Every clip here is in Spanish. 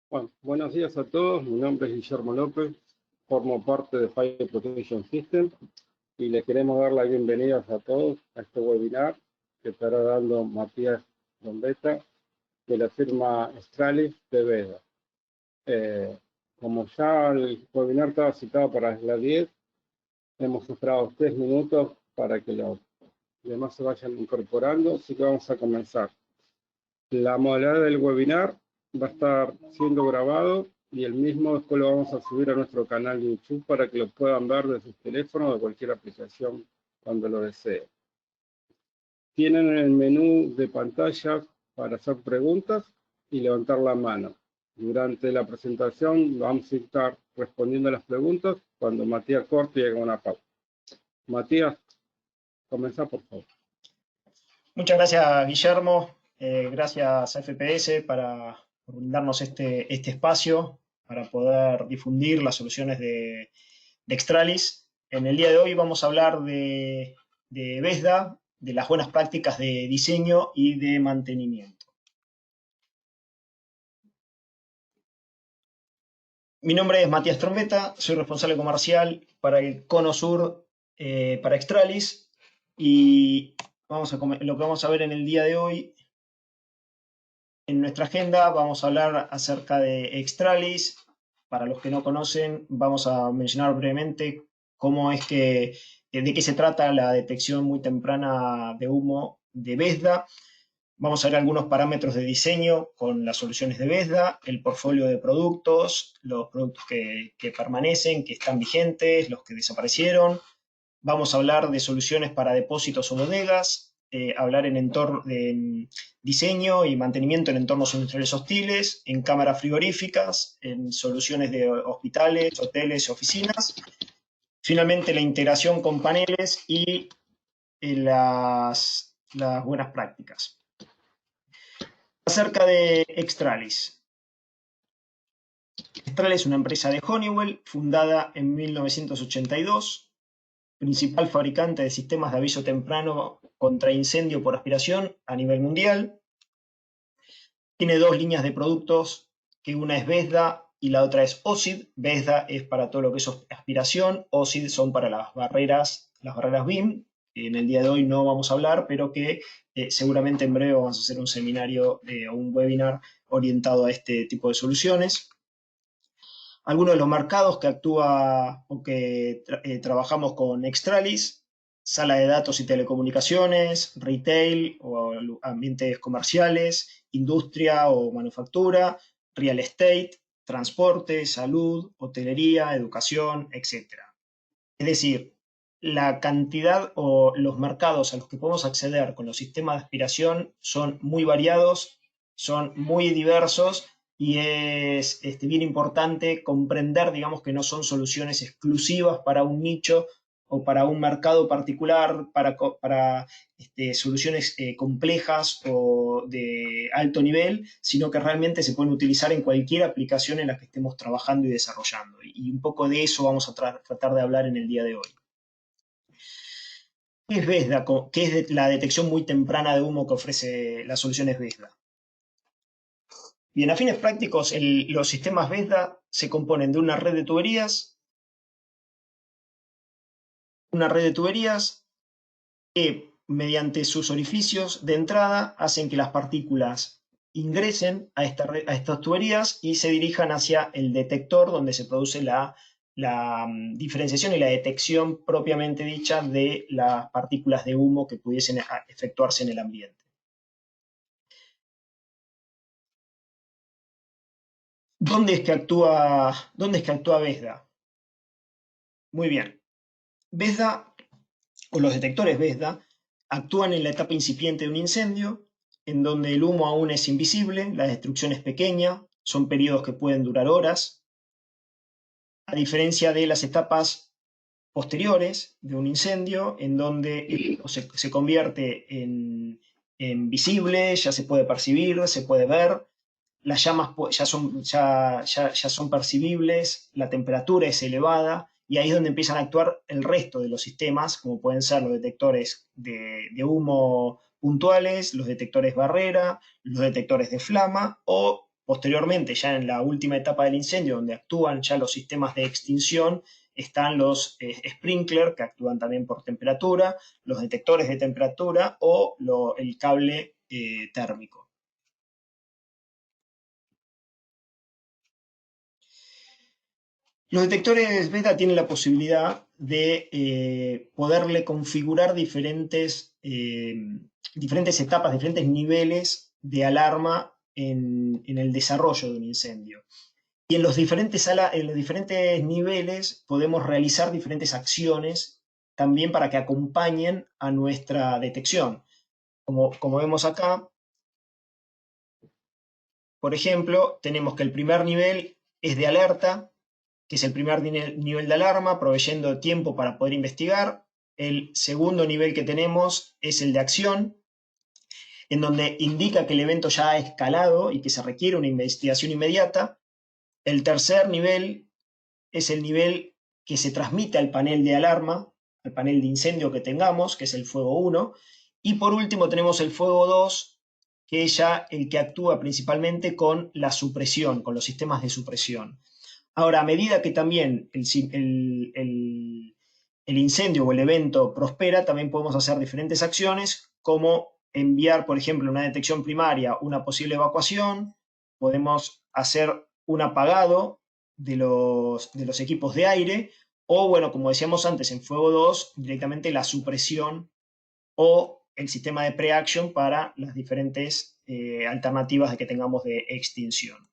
Bueno, buenos días a todos. Mi nombre es Guillermo López, formo parte de Fire Protection System y les queremos dar las bienvenidas a todos a este webinar que estará dando Matías Trombetta de la firma Stralis de Veda. Como ya el webinar estaba citado para las 10, hemos esperado 3 minutos para que los demás se vayan incorporando, así que vamos a comenzar. La modalidad del webinar va a estar siendo grabado y el mismo después lo vamos a subir a nuestro canal de YouTube para que lo puedan ver desde sus teléfonos o de cualquier aplicación cuando lo deseen. Tienen el menú de pantalla para hacer preguntas y levantar la mano. Durante la presentación vamos a estar respondiendo a las preguntas cuando Matías corte y haga una pausa. Matías, comenzá por favor. Muchas gracias, Guillermo. Gracias a FPS por brindarnos este espacio para poder difundir las soluciones de Extralis. En el día de hoy vamos a hablar de Vesda, de las buenas prácticas de diseño y de mantenimiento. Mi nombre es Matías Trombetta, soy responsable comercial para el Cono Sur para Extralis, y lo que vamos a ver en el día de hoy, en nuestra agenda, vamos a hablar acerca de Extralis. Para los que no conocen, vamos a mencionar brevemente de qué se trata la detección muy temprana de humo de Vesda. Vamos a ver algunos parámetros de diseño con las soluciones de Vesda, el portfolio de productos, los productos que permanecen, que están vigentes, los que desaparecieron. Vamos a hablar de soluciones para depósitos o bodegas, hablar en diseño y mantenimiento en entornos industriales hostiles, en cámaras frigoríficas, en soluciones de hospitales, hoteles y oficinas. Finalmente, la integración con paneles y las buenas prácticas. Acerca de Extralis. Extralis es una empresa de Honeywell, fundada en 1982, principal fabricante de sistemas de aviso temprano contra incendio por aspiración a nivel mundial. Tiene dos líneas de productos, que una es Vesda y la otra es OSID. Vesda es para todo lo que es aspiración, OSID son para las barreras BIM. En el día de hoy no vamos a hablar, pero que seguramente en breve vamos a hacer un seminario o un webinar orientado a este tipo de soluciones. Algunos de los mercados que actúa o que trabajamos con Extralis: sala de datos y telecomunicaciones, retail o ambientes comerciales, industria o manufactura, real estate, transporte, salud, hotelería, educación, etc. Es decir, la cantidad o los mercados a los que podemos acceder con los sistemas de aspiración son muy variados, son muy diversos, y es bien importante comprender, digamos, que no son soluciones exclusivas para un nicho o para un mercado particular, para soluciones complejas o de alto nivel, sino que realmente se pueden utilizar en cualquier aplicación en la que estemos trabajando y desarrollando. Y un poco de eso vamos a tratar de hablar en el día de hoy. ¿Qué es Vesda? ¿Qué es la detección muy temprana de humo que ofrece las soluciones Vesda? Bien, a fines prácticos, los sistemas Vesda se componen de una red de tuberías que, mediante sus orificios de entrada, hacen que las partículas ingresen a estas tuberías y se dirijan hacia el detector, donde se produce la diferenciación y la detección propiamente dicha de las partículas de humo que pudiesen efectuarse en el ambiente. ¿Dónde es que actúa Vesda? Muy bien. Vesda, o los detectores Vesda, actúan en la etapa incipiente de un incendio, en donde el humo aún es invisible, la destrucción es pequeña, son periodos que pueden durar horas, a diferencia de las etapas posteriores de un incendio, en donde el humo se convierte en visible, ya se puede percibir, se puede ver, las llamas ya son percibibles, la temperatura es elevada, y ahí es donde empiezan a actuar el resto de los sistemas, como pueden ser los detectores de humo puntuales, los detectores barrera, los detectores de flama o Posteriormente, ya en la última etapa del incendio, donde actúan ya los sistemas de extinción, están los sprinkler, que actúan también por temperatura, los detectores de temperatura o el cable térmico. Los detectores beta tienen la posibilidad de poderle configurar diferentes etapas, diferentes niveles de alarma en el desarrollo de un incendio. Y en los diferentes niveles podemos realizar diferentes acciones también para que acompañen a nuestra detección. Como vemos acá, por ejemplo, tenemos que el primer nivel es de alerta, que es el primer nivel de alarma, proveyendo tiempo para poder investigar. El segundo nivel que tenemos es el de acción, en donde indica que el evento ya ha escalado y que se requiere una investigación inmediata. El tercer nivel es el nivel que se transmite al panel de alarma, al panel de incendio que tengamos, que es el fuego 1. Y por último tenemos el fuego 2, que es ya el que actúa principalmente con la supresión, con los sistemas de supresión. Ahora, a medida que también el incendio o el evento prospera, también podemos hacer diferentes acciones, como enviar, por ejemplo, una detección primaria, una posible evacuación, podemos hacer un apagado de los equipos de aire, o, bueno, como decíamos antes, en fuego 2, directamente la supresión o el sistema de pre-action para las diferentes alternativas de que tengamos de extinción.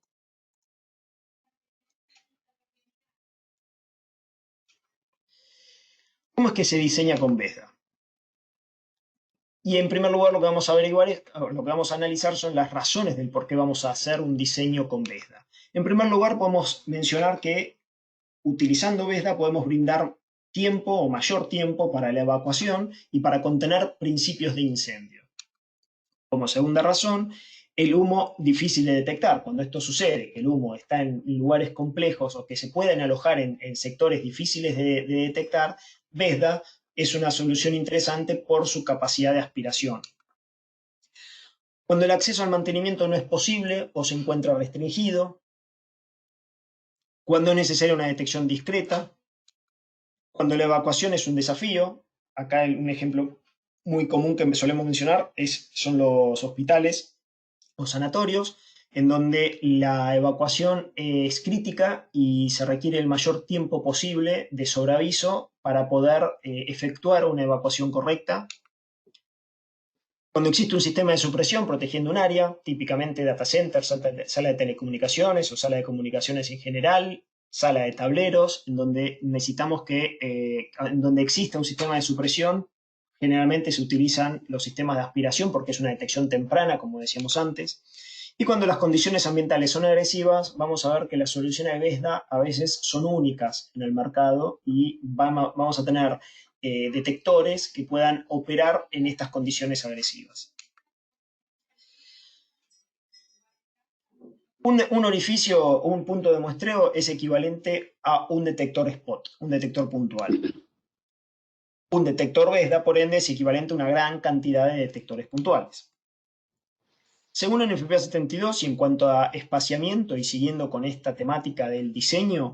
¿Cómo es que se diseña con VESDA? Y en primer lugar lo que vamos a averiguar lo que vamos a analizar son las razones del por qué vamos a hacer un diseño con VESDA. En primer lugar podemos mencionar que utilizando VESDA podemos brindar tiempo o mayor tiempo para la evacuación y para contener principios de incendio. Como segunda razón, el humo difícil de detectar. Cuando esto sucede, que el humo está en lugares complejos o que se pueden alojar en sectores difíciles de detectar, VESDA es una solución interesante por su capacidad de aspiración. Cuando el acceso al mantenimiento no es posible o se encuentra restringido, cuando es necesaria una detección discreta, cuando la evacuación es un desafío. Acá un ejemplo muy común que solemos mencionar son los hospitales o sanatorios, en donde la evacuación es crítica y se requiere el mayor tiempo posible de sobreaviso para poder efectuar una evacuación correcta. Cuando existe un sistema de supresión protegiendo un área, típicamente data center, sala de telecomunicaciones o sala de comunicaciones en general, sala de tableros, en donde necesitamos en donde exista un sistema de supresión, generalmente se utilizan los sistemas de aspiración porque es una detección temprana, como decíamos antes. Y cuando las condiciones ambientales son agresivas, vamos a ver que las soluciones de VESDA a veces son únicas en el mercado y vamos a tener detectores que puedan operar en estas condiciones agresivas. Un orificio o un punto de muestreo es equivalente a un detector spot, un detector puntual. Un detector VESDA, por ende, es equivalente a una gran cantidad de detectores puntuales. Según el NFPA 72, y en cuanto a espaciamiento y siguiendo con esta temática del diseño,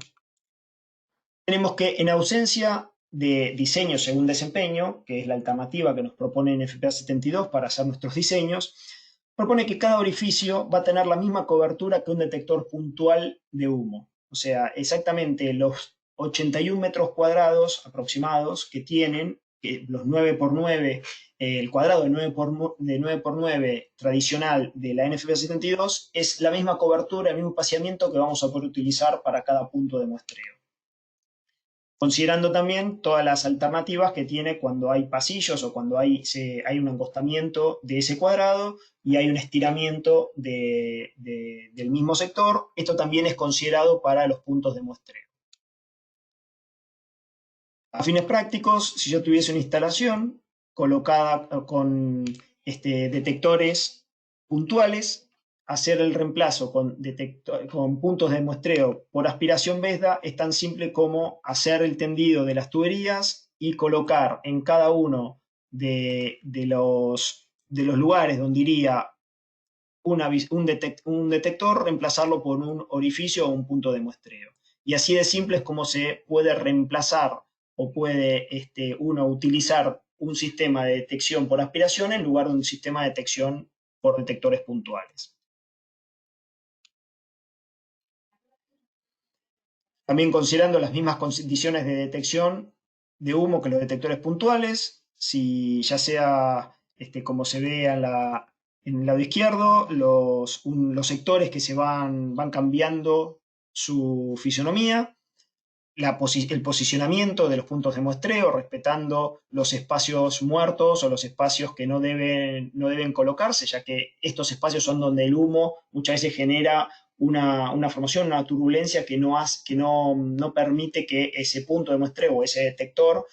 tenemos que en ausencia de diseño según desempeño, que es la alternativa que nos propone NFPA 72 para hacer nuestros diseños, propone que cada orificio va a tener la misma cobertura que un detector puntual de humo. O sea, exactamente los 81 metros cuadrados aproximados que tienen, los 9x9, el cuadrado de 9x9 tradicional de la NFPA 72, es la misma cobertura, el mismo espaciamiento que vamos a poder utilizar para cada punto de muestreo. Considerando también todas las alternativas que tiene cuando hay pasillos o cuando hay un angostamiento de ese cuadrado y hay un estiramiento del mismo sector. Esto también es considerado para los puntos de muestreo. A fines prácticos, si yo tuviese una instalación colocada con detectores puntuales, hacer el reemplazo con puntos de muestreo por aspiración VESDA es tan simple como hacer el tendido de las tuberías y colocar en cada uno de los lugares donde iría un detector, reemplazarlo por un orificio o un punto de muestreo. Y así de simple es como se puede reemplazar o puede uno utilizar un sistema de detección por aspiración en lugar de un sistema de detección por detectores puntuales. También considerando las mismas condiciones de detección de humo que los detectores puntuales, si ya sea como se ve en el lado izquierdo, los sectores que se van cambiando su fisonomía, el posicionamiento de los puntos de muestreo, respetando los espacios muertos o los espacios que no deben colocarse, ya que estos espacios son donde el humo muchas veces genera una formación, una turbulencia que no permite que ese punto de muestreo o ese detector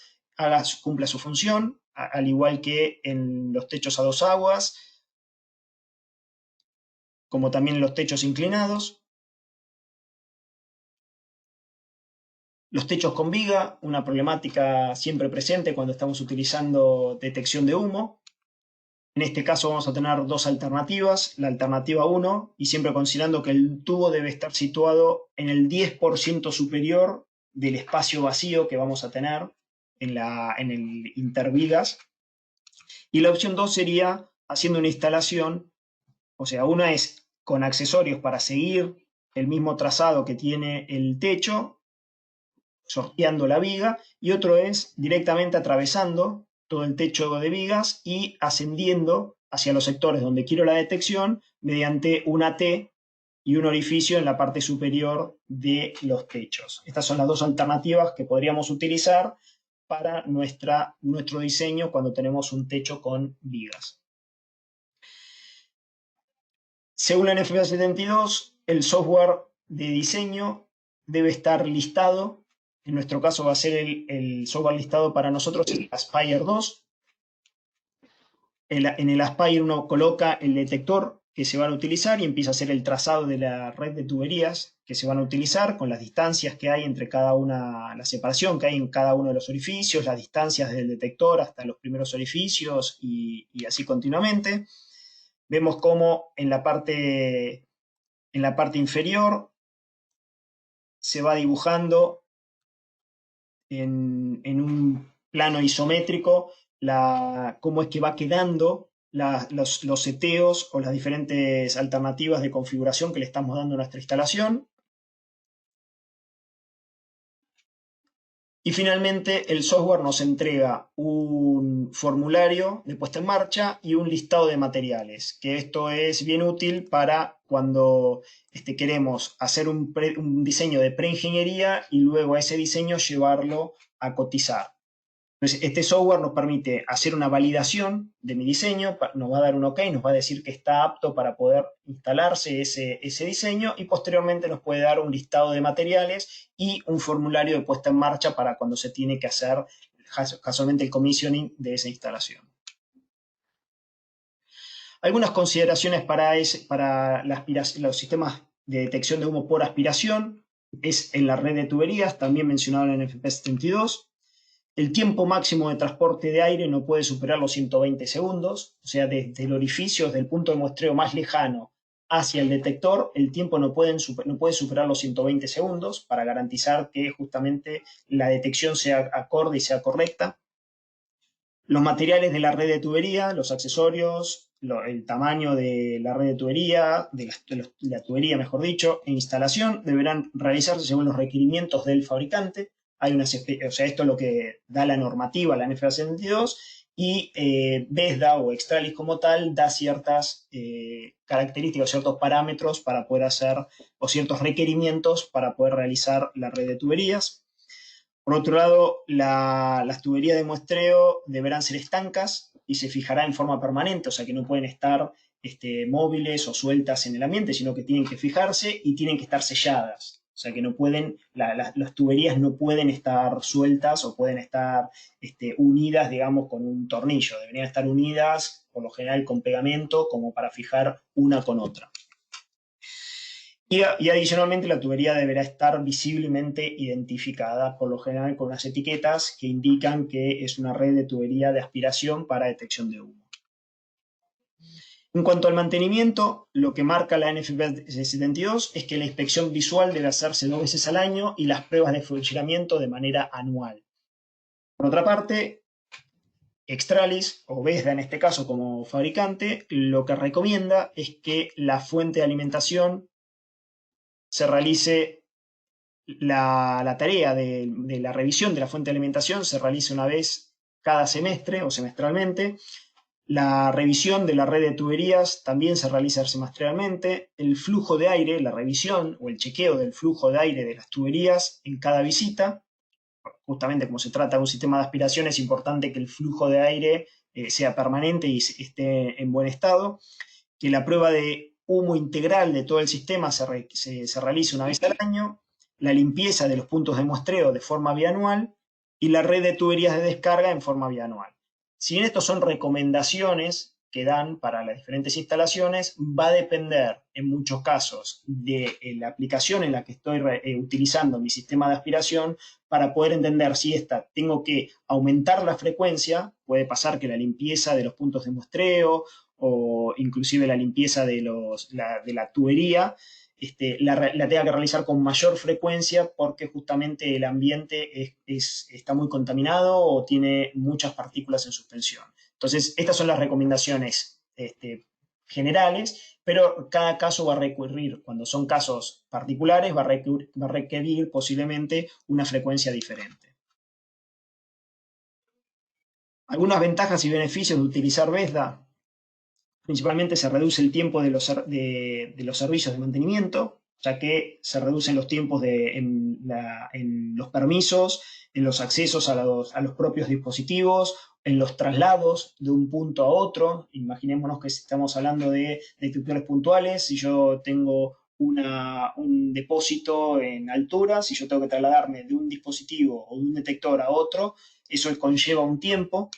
cumpla su función, al igual que en los techos a dos aguas, como también en los techos inclinados. Los techos con viga, una problemática siempre presente cuando estamos utilizando detección de humo. En este caso vamos a tener dos alternativas. La alternativa 1, y siempre considerando que el tubo debe estar situado en el 10% superior del espacio vacío que vamos a tener en el intervigas. Y la opción 2 sería haciendo una instalación, o sea, una es con accesorios para seguir el mismo trazado que tiene el techo, sorteando la viga, y otro es directamente atravesando todo el techo de vigas y ascendiendo hacia los sectores donde quiero la detección mediante una T y un orificio en la parte superior de los techos. Estas son las dos alternativas que podríamos utilizar para nuestro diseño cuando tenemos un techo con vigas. Según la NFPA 72, el software de diseño debe estar listado. En nuestro caso va a ser el software listado para nosotros, el Aspire 2. En el Aspire uno coloca el detector que se van a utilizar y empieza a hacer el trazado de la red de tuberías que se van a utilizar con las distancias que hay entre cada una, la separación que hay en cada uno de los orificios, las distancias del detector hasta los primeros orificios y así continuamente. Vemos cómo en la parte inferior se va dibujando en un plano isométrico cómo es que va quedando los seteos o las diferentes alternativas de configuración que le estamos dando a nuestra instalación. Y finalmente el software nos entrega un formulario de puesta en marcha y un listado de materiales, que esto es bien útil para cuando queremos hacer un diseño de preingeniería y luego a ese diseño llevarlo a cotizar. Entonces, este software nos permite hacer una validación de mi diseño, nos va a dar un OK, nos va a decir que está apto para poder instalarse ese diseño y posteriormente nos puede dar un listado de materiales y un formulario de puesta en marcha para cuando se tiene que hacer casualmente el commissioning de esa instalación. Algunas consideraciones para los sistemas de detección de humo por aspiración es en la red de tuberías, también mencionado en el NFPA 72. El tiempo máximo de transporte de aire no puede superar los 120 segundos, o sea, desde el orificio, desde el punto de muestreo más lejano hacia el detector, el tiempo no puede superar los 120 segundos para garantizar que justamente la detección sea acorde y sea correcta. Los materiales de la red de tubería, los accesorios, el tamaño de la red de tubería, de la tubería mejor dicho, e instalación deberán realizarse según los requerimientos del fabricante. O sea, esto es lo que da la normativa, la NFPA 72, y BESDA o Extralis como tal da ciertas características, ciertos parámetros para poder hacer, o ciertos requerimientos para poder realizar la red de tuberías. Por otro lado, las tuberías de muestreo deberán ser estancas y se fijará en forma permanente, o sea que no pueden estar móviles o sueltas en el ambiente, sino que tienen que fijarse y tienen que estar selladas. O sea que no pueden, las tuberías no pueden estar sueltas o pueden estar unidas, digamos, con un tornillo. Deberían estar unidas, por lo general, con pegamento, como para fijar una con otra. Y adicionalmente la tubería deberá estar visiblemente identificada, por lo general con unas etiquetas que indican que es una red de tubería de aspiración para detección de humo. En cuanto al mantenimiento, lo que marca la NFPA 72 es que la inspección visual debe hacerse 2 veces al año y las pruebas de funcionamiento de manera anual. Por otra parte, Extralis, o Vesda en este caso como fabricante, lo que recomienda es que la fuente de alimentación se realice la tarea de la revisión de la fuente de alimentación se realice una vez cada semestre o semestralmente. La revisión de la red de tuberías también se realiza semestralmente. El flujo de aire, la revisión o el chequeo del flujo de aire de las tuberías en cada visita. Justamente como se trata de un sistema de aspiración, es importante que el flujo de aire sea permanente y esté en buen estado. Que la prueba de humo integral de todo el sistema se realice una vez al año. La limpieza de los puntos de muestreo de forma bianual y la red de tuberías de descarga en forma bianual. Si bien estos son recomendaciones que dan para las diferentes instalaciones, va a depender en muchos casos de la aplicación en la que estoy utilizando mi sistema de aspiración para poder entender si tengo que aumentar la frecuencia, puede pasar que la limpieza de los puntos de muestreo o inclusive la limpieza de la tubería, la tenga que realizar con mayor frecuencia porque justamente el ambiente está muy contaminado o tiene muchas partículas en suspensión. Entonces, estas son las recomendaciones generales, pero cada caso va a requerir, cuando son casos particulares, va a requerir posiblemente una frecuencia diferente. Algunas ventajas y beneficios de utilizar Vesda. Principalmente se reduce el tiempo de los servicios de mantenimiento, ya que se reducen los tiempos en los permisos, en los accesos a los propios dispositivos, en los traslados de un punto a otro. Imaginémonos que estamos hablando de detectores puntuales. Si yo tengo un depósito en altura, si yo tengo que trasladarme de un dispositivo o de un detector a otro, eso conlleva un tiempo.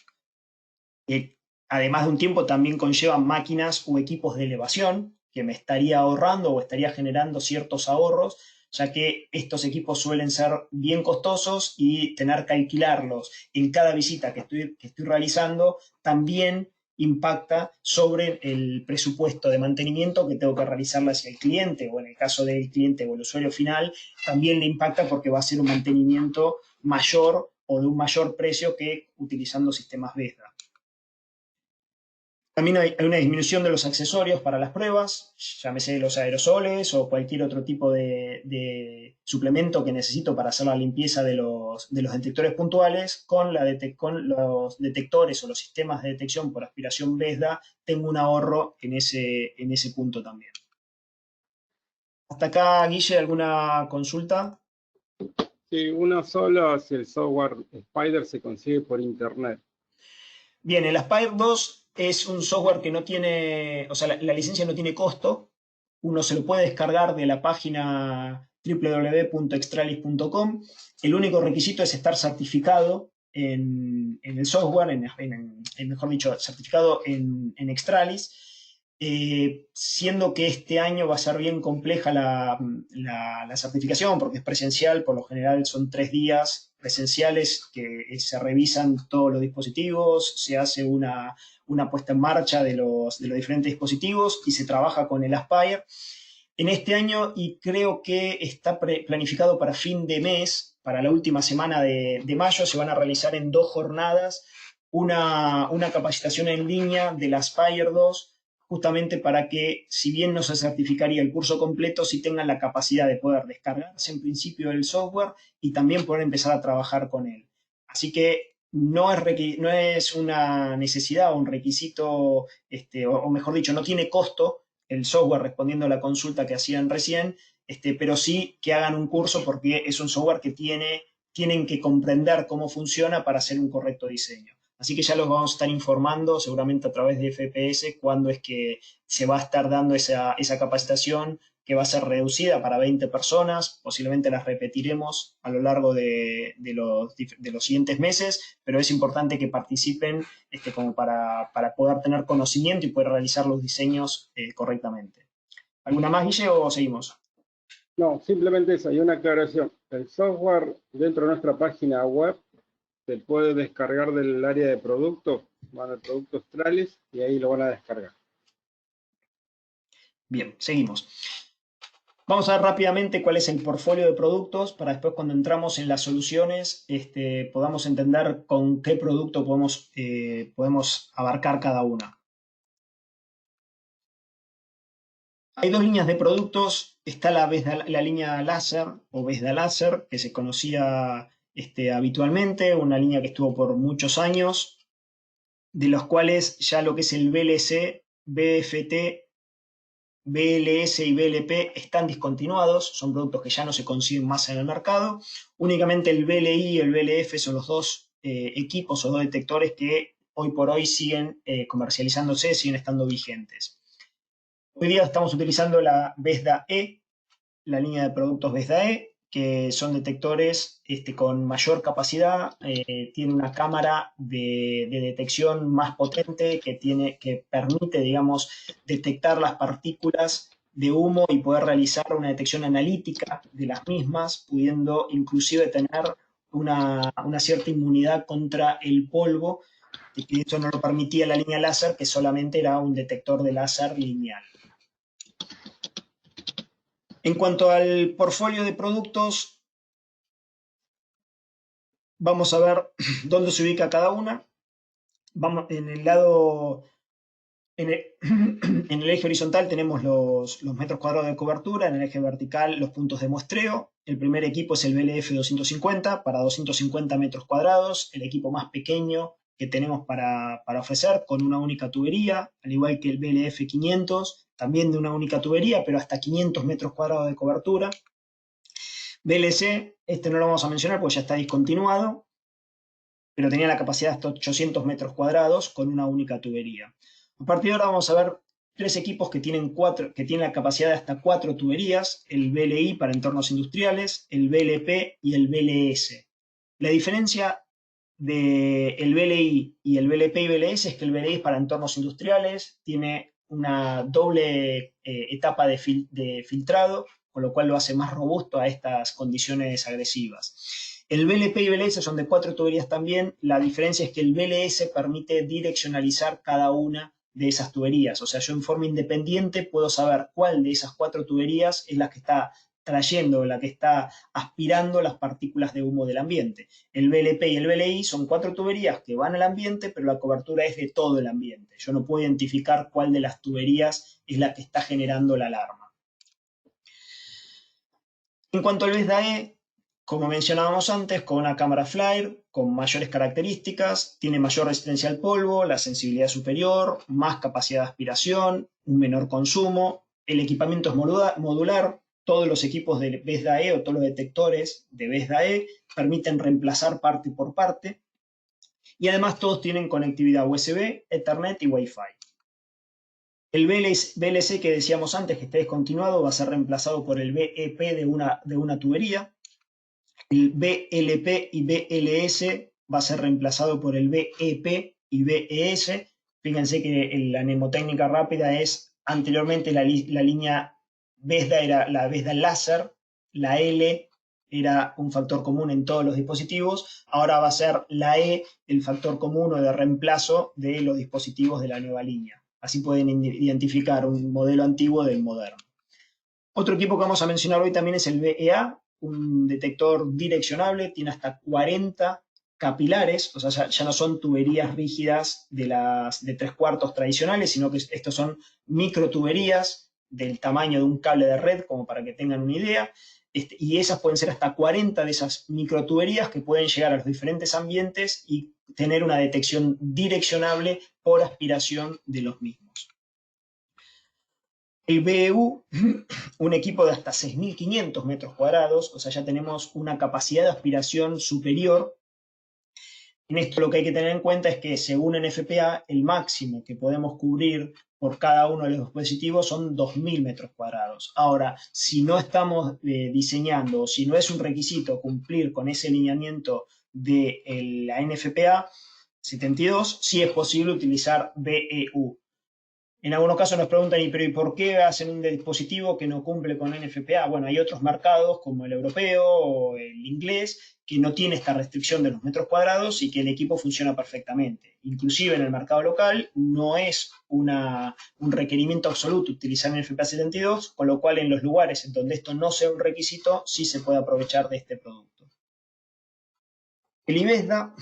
Además de un tiempo, también conllevan máquinas o equipos de elevación que me estaría ahorrando o estaría generando ciertos ahorros, ya que estos equipos suelen ser bien costosos y tener que alquilarlos en cada visita que estoy realizando también impacta sobre el presupuesto de mantenimiento que tengo que realizarle hacia el cliente, o en el caso del cliente o el usuario final, también le impacta porque va a ser un mantenimiento mayor o de un mayor precio que utilizando sistemas Vesda. También hay una disminución de los accesorios para las pruebas, llámese los aerosoles o cualquier otro tipo de suplemento que necesito para hacer la limpieza de los detectores puntuales. Con los detectores o los sistemas de detección por aspiración Vesda, tengo un ahorro en ese punto también. Hasta acá, Guille, ¿alguna consulta? Sí, uno solo si el software Spider se consigue por internet. Bien, el Aspire 2 es un software que no tiene, o sea, la licencia no tiene costo. Uno se lo puede descargar de la página www.extralis.com. El único requisito es estar certificado en el software, mejor dicho, certificado en Extralis. Siendo que este año va a ser bien compleja la certificación porque es presencial, por lo general son 3 días presenciales que se revisan todos los dispositivos, se hace una puesta en marcha de los diferentes dispositivos y se trabaja con el Aspire. En este año, y creo que está planificado para fin de mes, para la última semana de mayo, se van a realizar en 2 jornadas una capacitación en línea del Aspire 2, justamente para que, si bien no se certificaría el curso completo, sí tengan la capacidad de poder descargarse en principio el software y también poder empezar a trabajar con él. Así que no es una necesidad o un requisito, o mejor dicho, no tiene costo el software, respondiendo a la consulta que hacían recién, pero sí que hagan un curso porque es un software que tienen que comprender cómo funciona para hacer un correcto diseño. Así que ya los vamos a estar informando seguramente a través de FPS cuándo es que se va a estar dando esa capacitación, que va a ser reducida para 20 personas, posiblemente las repetiremos a lo largo de los siguientes meses, pero es importante que participen como para poder tener conocimiento y poder realizar los diseños correctamente. ¿Alguna más, Guille, o seguimos? No, simplemente eso, hay una aclaración. El software dentro de nuestra página web se puede descargar del área de productos, van al producto Extralis y ahí lo van a descargar. Bien, seguimos. Vamos a ver rápidamente cuál es el portfolio de productos para después cuando entramos en las soluciones podamos entender con qué producto podemos abarcar cada una. Hay dos líneas de productos. Está la línea láser o Vesda láser, que se conocía habitualmente, una línea que estuvo por muchos años, de los cuales ya lo que es el VLC, BFT, BLS y BLP están discontinuados, son productos que ya no se consiguen más en el mercado. Únicamente el BLI y el BLF son los dos equipos o dos detectores que hoy por hoy siguen comercializándose, siguen estando vigentes. Hoy día estamos utilizando la Vesda E, la línea de productos Vesda E, que son detectores con mayor capacidad, tiene una cámara de detección más potente que permite, digamos, detectar las partículas de humo y poder realizar una detección analítica de las mismas, pudiendo inclusive tener una cierta inmunidad contra el polvo, y eso no lo permitía la línea láser, que solamente era un detector de láser lineal. En cuanto al portfolio de productos, vamos a ver dónde se ubica cada una. Vamos, en el lado, en el eje horizontal tenemos los metros cuadrados de cobertura, en el eje vertical los puntos de muestreo. El primer equipo es el BLF 250 para 250 metros cuadrados, el equipo más pequeño que tenemos para ofrecer, con una única tubería, al igual que el BLF 500, también de una única tubería, pero hasta 500 metros cuadrados de cobertura. BLC, no lo vamos a mencionar porque ya está discontinuado, pero tenía la capacidad de hasta 800 metros cuadrados con una única tubería. A partir de ahora vamos a ver tres equipos que tienen la capacidad de hasta 4 tuberías, el BLI para entornos industriales, el BLP y el BLS. La diferencia del BLI y el BLP y BLS es que el BLI es para entornos industriales, tiene una doble etapa de filtrado, con lo cual lo hace más robusto a estas condiciones agresivas. El BLP y BLS son de 4 tuberías también. La diferencia es que el BLS permite direccionalizar cada una de esas tuberías. O sea, yo en forma independiente puedo saber cuál de esas 4 tuberías es la que está trayendo, la que está aspirando las partículas de humo del ambiente. El BLP y el BLI son 4 tuberías que van al ambiente, pero la cobertura es de todo el ambiente. Yo no puedo identificar cuál de las tuberías es la que está generando la alarma. En cuanto al VESDA-E, como mencionábamos antes, con una cámara FLIR, con mayores características, tiene mayor resistencia al polvo, la sensibilidad superior, más capacidad de aspiración, un menor consumo. El equipamiento es modular. Todos los equipos de VESDA-E o todos los detectores de VESDA-E permiten reemplazar parte por parte. Y además todos tienen conectividad USB, Ethernet y Wi-Fi. El VLC que decíamos antes, que está descontinuado, va a ser reemplazado por el BEP de una tubería. El BLP y BLS va a ser reemplazado por el BEP y BES. Fíjense que la mnemotécnica rápida es, anteriormente la línea Vesda era la Vesda láser, la L era un factor común en todos los dispositivos, ahora va a ser la E el factor común o de reemplazo de los dispositivos de la nueva línea. Así pueden identificar un modelo antiguo del moderno. Otro equipo que vamos a mencionar hoy también es el BEA, un detector direccionable, tiene hasta 40 capilares, o sea, ya no son tuberías rígidas de 3/4 tradicionales, sino que estos son microtuberías del tamaño de un cable de red, como para que tengan una idea, y esas pueden ser hasta 40 de esas microtuberías que pueden llegar a los diferentes ambientes y tener una detección direccionable por aspiración de los mismos. El BEU, un equipo de hasta 6.500 metros cuadrados, o sea, ya tenemos una capacidad de aspiración superior. En esto lo que hay que tener en cuenta es que según NFPA, el máximo que podemos cubrir por cada uno de los dispositivos son 2.000 metros cuadrados. Ahora, si no estamos diseñando, si no es un requisito cumplir con ese lineamiento de la NFPA 72, sí es posible utilizar BEU. En algunos casos nos preguntan, ¿y por qué hacen un dispositivo que no cumple con NFPA? Bueno, hay otros mercados como el europeo o el inglés que no tiene esta restricción de los metros cuadrados y que el equipo funciona perfectamente. Inclusive en el mercado local no es un requerimiento absoluto utilizar NFPA 72, con lo cual en los lugares en donde esto no sea un requisito, sí se puede aprovechar de este producto. El IBESDA,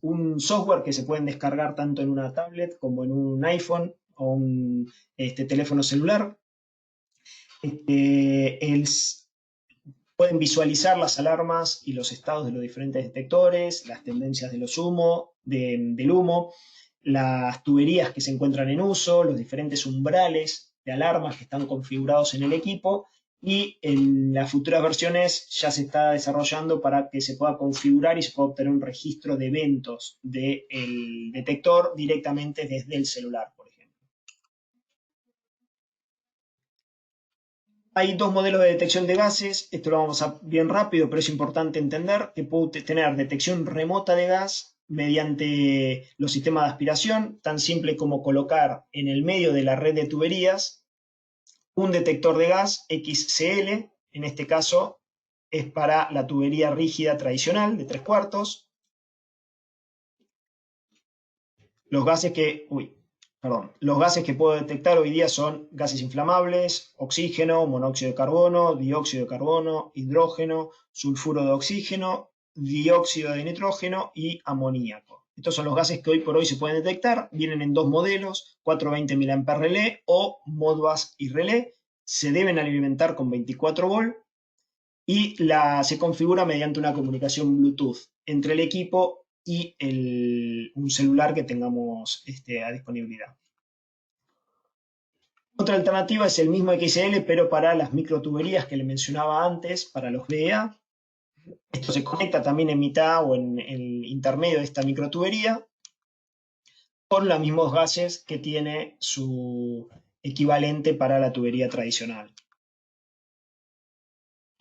un software que se pueden descargar tanto en una tablet como en un iPhone o un teléfono celular. Pueden visualizar las alarmas y los estados de los diferentes detectores, las tendencias del humo, las tuberías que se encuentran en uso, los diferentes umbrales de alarmas que están configurados en el equipo, y en las futuras versiones ya se está desarrollando para que se pueda configurar y se pueda obtener un registro de eventos del detector directamente desde el celular, por ejemplo. Hay dos modelos de detección de gases, esto lo vamos a bien rápido, pero es importante entender que puedo tener detección remota de gas mediante los sistemas de aspiración, tan simple como colocar en el medio de la red de tuberías un detector de gas XCL, en este caso es para la tubería rígida tradicional de 3/4. Los gases que puedo detectar hoy día son gases inflamables, oxígeno, monóxido de carbono, dióxido de carbono, hidrógeno, sulfuro de oxígeno, dióxido de nitrógeno y amoníaco. Estos son los gases que hoy por hoy se pueden detectar. Vienen en dos modelos, 420 mA relé o Modbus y relé. Se deben alimentar con 24 volt y se configura mediante una comunicación Bluetooth entre el equipo y un celular que tengamos a disponibilidad. Otra alternativa es el mismo XL, pero para las microtuberías que le mencionaba antes, para los BEA. Esto se conecta también en mitad o en el intermedio de esta microtubería con los mismos gases que tiene su equivalente para la tubería tradicional.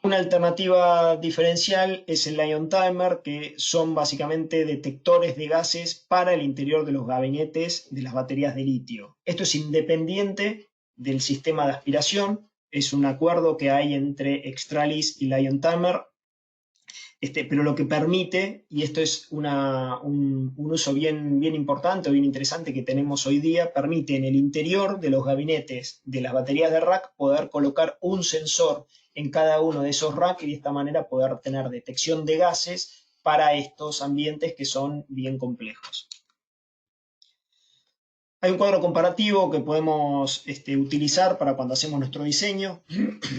Una alternativa diferencial es el Ion Timer, que son básicamente detectores de gases para el interior de los gabinetes de las baterías de litio. Esto es independiente del sistema de aspiración, es un acuerdo que hay entre Extralis y el Ion Timer, pero lo que permite, y esto es un uso bien importante o bien interesante que tenemos hoy día, permite en el interior de los gabinetes de las baterías de rack poder colocar un sensor en cada uno de esos racks y de esta manera poder tener detección de gases para estos ambientes que son bien complejos. Hay un cuadro comparativo que podemos utilizar para cuando hacemos nuestro diseño,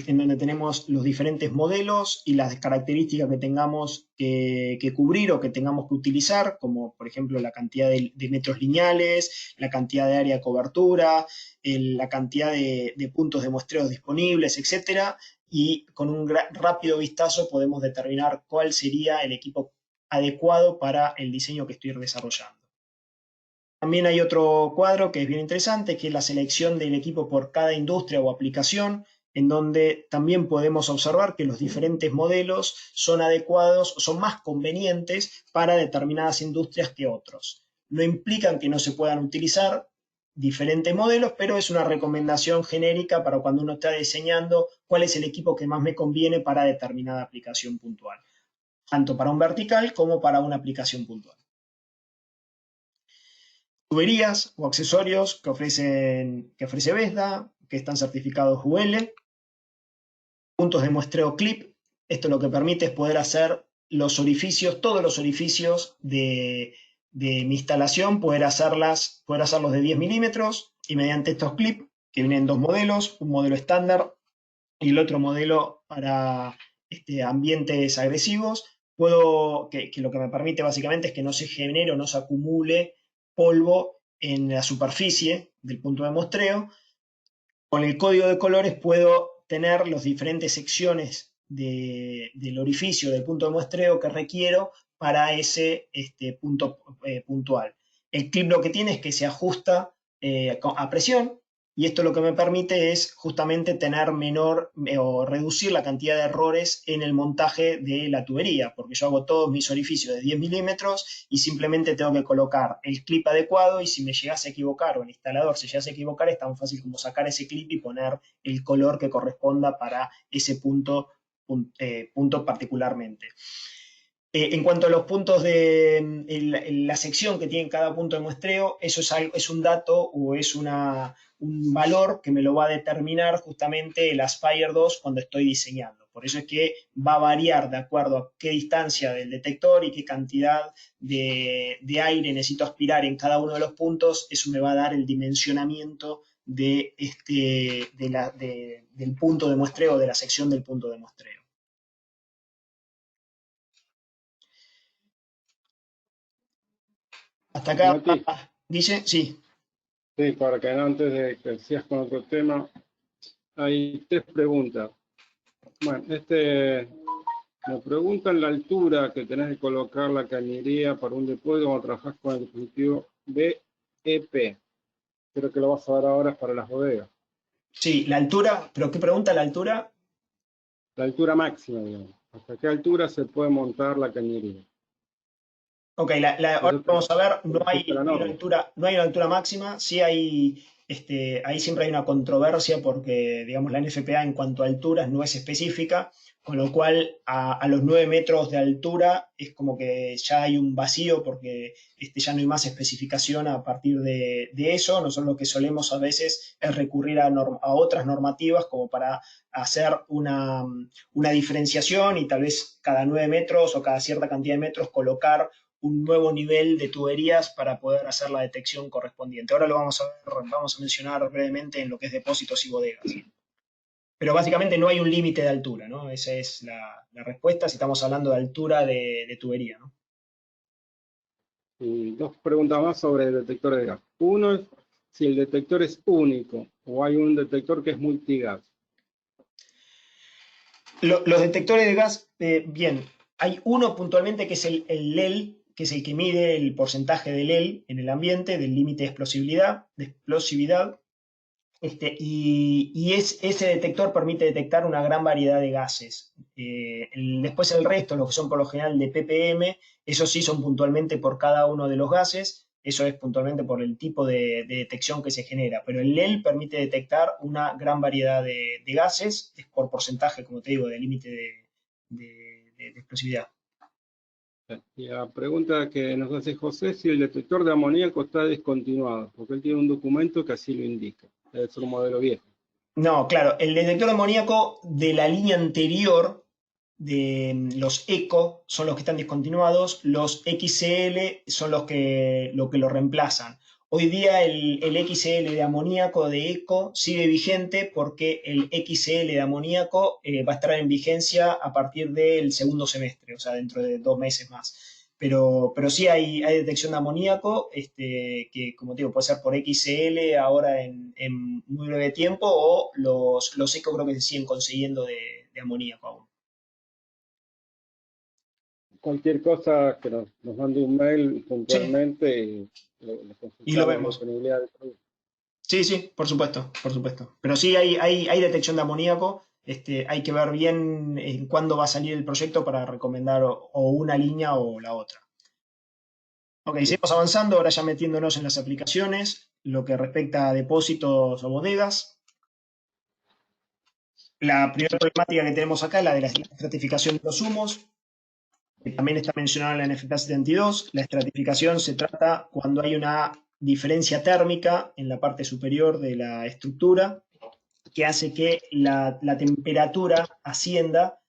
en donde tenemos los diferentes modelos y las características que tengamos que cubrir o que tengamos que utilizar, como por ejemplo la cantidad de metros lineales, la cantidad de área de cobertura, la cantidad de puntos de muestreo disponibles, etc. Y con un rápido vistazo podemos determinar cuál sería el equipo adecuado para el diseño que estoy desarrollando. También hay otro cuadro que es bien interesante, que es la selección del equipo por cada industria o aplicación, en donde también podemos observar que los diferentes modelos son adecuados, son más convenientes para determinadas industrias que otros. No implican que no se puedan utilizar diferentes modelos, pero es una recomendación genérica para cuando uno está diseñando cuál es el equipo que más me conviene para determinada aplicación puntual, tanto para un vertical como para una aplicación puntual. Tuberías o accesorios que ofrece BESDA, que están certificados UL. Puntos de muestreo clip. Esto lo que permite es poder hacer los orificios, todos los orificios de mi instalación, poder hacerlos de 10 milímetros y mediante estos clips, que vienen en dos modelos, un modelo estándar y el otro modelo para ambientes agresivos, que lo que me permite básicamente es que no se genere o no se acumule polvo en la superficie del punto de muestreo. Con el código de colores puedo tener las diferentes secciones del orificio del punto de muestreo que requiero para ese punto puntual. El clip lo que tiene es que se ajusta a presión y esto lo que me permite es justamente tener menor o reducir la cantidad de errores en el montaje de la tubería, porque yo hago todos mis orificios de 10 milímetros y simplemente tengo que colocar el clip adecuado, y si me llegase a equivocar o el instalador se llegase a equivocar, es tan fácil como sacar ese clip y poner el color que corresponda para ese punto particularmente. En cuanto a los puntos de la sección que tiene cada punto de muestreo, eso es un dato o es un valor que me lo va a determinar justamente el Aspire 2 cuando estoy diseñando. Por eso es que va a variar de acuerdo a qué distancia del detector y qué cantidad de aire necesito aspirar en cada uno de los puntos. Eso me va a dar el dimensionamiento del punto de muestreo, de la sección del punto de muestreo. Hasta acá, Mati, Guille, sí. sí, para que antes de que sigas con otro tema, hay 3 preguntas. Bueno, me preguntan la altura que tenés que colocar la cañería para un depósito cuando trabajás con el dispositivo BEP. Creo que lo vas a ver ahora para las bodegas. Sí, la altura, pero ¿qué pregunta la altura? La altura máxima, digamos. ¿Hasta qué altura se puede montar la cañería? Ok, ahora Eso vamos a ver, no existe hay la una norma. altura, no hay una altura máxima, sí hay, ahí siempre hay una controversia porque, digamos, la NFPA en cuanto a alturas no es específica, con lo cual a los 9 metros de altura es como que ya hay un vacío porque ya no hay más especificación a partir de eso. Nosotros lo que solemos a veces es recurrir a otras normativas como para hacer una diferenciación y tal vez cada 9 metros o cada cierta cantidad de metros colocar un nuevo nivel de tuberías para poder hacer la detección correspondiente. Ahora lo vamos a ver, vamos a mencionar brevemente en lo que es depósitos y bodegas. Pero básicamente no hay un límite de altura, ¿no? Esa es la respuesta si estamos hablando de altura de tubería, ¿no? Y 2 preguntas más sobre el detector de gas. Uno es si el detector es único o hay un detector que es multigas. Los detectores de gas, bien, hay uno puntualmente que es el LEL, que es el que mide el porcentaje de LEL en el ambiente, del límite de explosividad. Ese detector permite detectar una gran variedad de gases. Después el resto, los que son por lo general de ppm, esos sí son puntualmente por cada uno de los gases, eso es puntualmente por el tipo de detección que se genera, pero el LEL permite detectar una gran variedad de gases, es por porcentaje, como te digo, de límite de explosividad. Y la pregunta que nos hace José es si el detector de amoníaco está descontinuado, porque él tiene un documento que así lo indica. Es un modelo viejo. No, claro, el detector de amoníaco de la línea anterior de los ECO son los que están discontinuados, los XCL son lo que lo reemplazan. Hoy día el XCL de amoníaco de ECO sigue vigente porque el XCL de amoníaco va a estar en vigencia a partir del segundo semestre, o sea, dentro de 2 meses más. Pero sí hay detección de amoníaco, que como te digo, puede ser por XCL ahora en muy breve tiempo, o los ECO creo que se siguen consiguiendo de amoníaco aún. Cualquier cosa que nos mande un mail Sí, puntualmente y le y lo consultamos la vemos. disponibilidad del producto. Sí, sí, por supuesto, por supuesto. Pero sí hay detección de amoníaco. Hay que ver bien en cuándo va a salir el proyecto para recomendar o una línea o la otra. Ok, Bien. seguimos avanzando, ahora ya metiéndonos en las aplicaciones, lo que respecta a depósitos o bodegas. La primera problemática que tenemos acá es la de la estratificación de los humos, que también está mencionada en la NFPA 72. La estratificación se trata cuando hay una diferencia térmica en la parte superior de la estructura que hace que la temperatura ascienda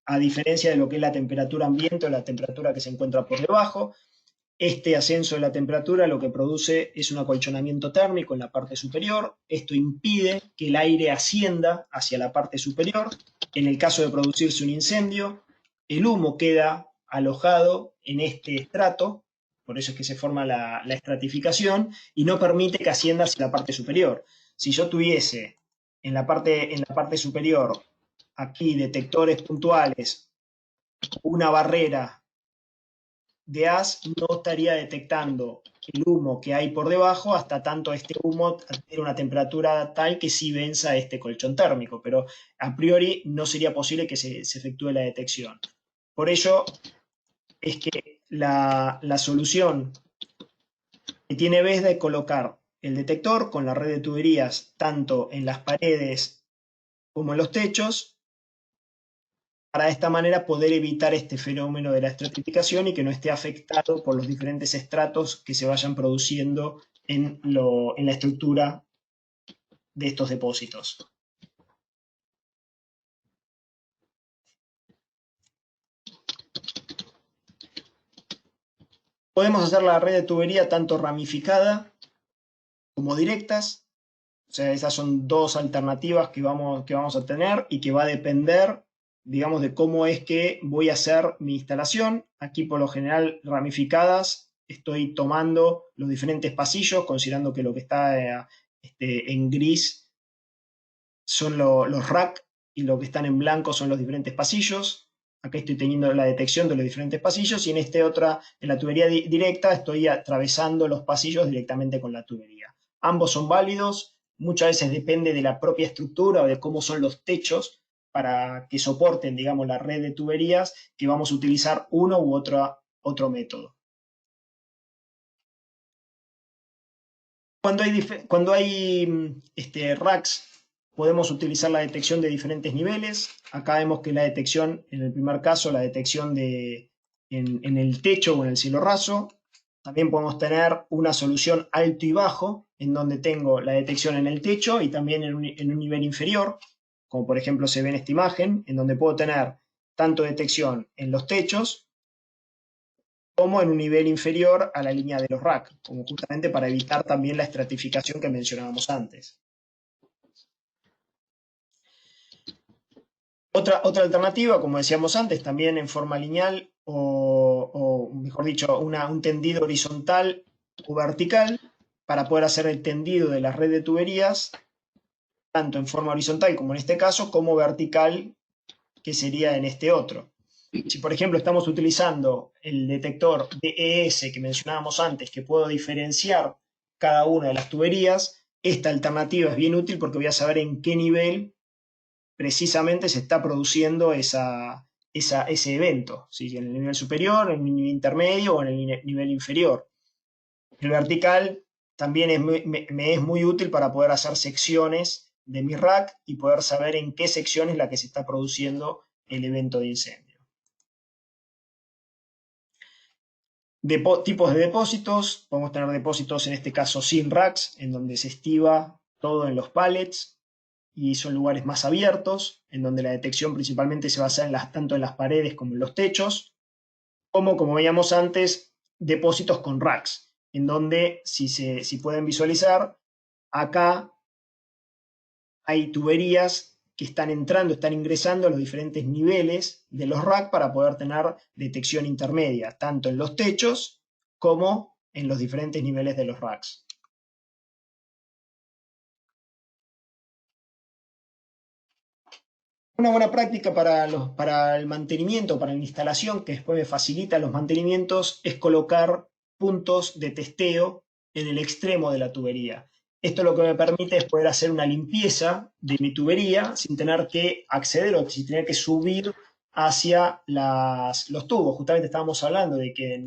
a diferencia de lo que es la temperatura ambiente o la temperatura que se encuentra por debajo. Este ascenso de la temperatura lo que produce es un acolchonamiento térmico en la parte superior. Esto impide que el aire ascienda hacia la parte superior. En el caso de producirse un incendio, el humo queda alojado en este estrato, por eso es que se forma la estratificación, y no permite que ascienda hacia la parte superior. Si yo tuviese en la parte superior aquí detectores puntuales, una barrera de haz, no estaría detectando el humo que hay por debajo hasta tanto este humo tiene una temperatura tal que sí venza este colchón térmico, pero a priori no sería posible que se efectúe la detección. Por ello es que la solución que tiene Vesda es colocar el detector con la red de tuberías tanto en las paredes como en los techos, para de esta manera poder evitar este fenómeno de la estratificación y que no esté afectado por los diferentes estratos que se vayan produciendo en la estructura de estos depósitos. Podemos hacer la red de tubería tanto ramificada como directas. O sea, esas son dos alternativas que vamos a tener y que va a depender, digamos, de cómo es que voy a hacer mi instalación. Aquí, por lo general, ramificadas, estoy tomando los diferentes pasillos, considerando que lo que está en gris son los racks y lo que están en blanco son los diferentes pasillos. Acá estoy teniendo la detección de los diferentes pasillos y en la tubería directa, estoy atravesando los pasillos directamente con la tubería. Ambos son válidos. Muchas veces depende de la propia estructura o de cómo son los techos para que soporten, digamos, la red de tuberías, que vamos a utilizar uno u otro método. Cuando hay racks, podemos utilizar la detección de diferentes niveles. Acá vemos que la detección, en el primer caso, la detección en el techo o en el cielo raso. También podemos tener una solución alto y bajo, en donde tengo la detección en el techo y también en un nivel inferior, como por ejemplo se ve en esta imagen, en donde puedo tener tanto detección en los techos como en un nivel inferior a la línea de los racks, como justamente para evitar también la estratificación que mencionábamos antes. Otra alternativa, como decíamos antes, también en forma lineal o mejor dicho, un tendido horizontal o vertical para poder hacer el tendido de la red de tuberías, tanto en forma horizontal como en este caso, como vertical, que sería en este otro. Si, por ejemplo, estamos utilizando el detector DES que mencionábamos antes, que puedo diferenciar cada una de las tuberías, esta alternativa es bien útil porque voy a saber en qué nivel precisamente se está produciendo ese evento, si en el nivel superior, en el nivel intermedio o en el nivel inferior. El vertical también me es muy útil para poder hacer secciones de mi rack y poder saber en qué sección es la que se está produciendo el evento de incendio. Tipos de depósitos, podemos tener depósitos en este caso sin racks, en donde se estiva todo en los pallets y son lugares más abiertos, en donde la detección principalmente se basa tanto en las paredes como en los techos, como veíamos antes, depósitos con racks, en donde, si pueden visualizar, acá hay tuberías que están ingresando a los diferentes niveles de los racks para poder tener detección intermedia, tanto en los techos como en los diferentes niveles de los racks. Una buena práctica para el mantenimiento, para la instalación, que después me facilita los mantenimientos, es colocar puntos de testeo en el extremo de la tubería. Esto lo que me permite es poder hacer una limpieza de mi tubería sin tener que acceder o sin tener que subir hacia los tubos. Justamente estábamos hablando de que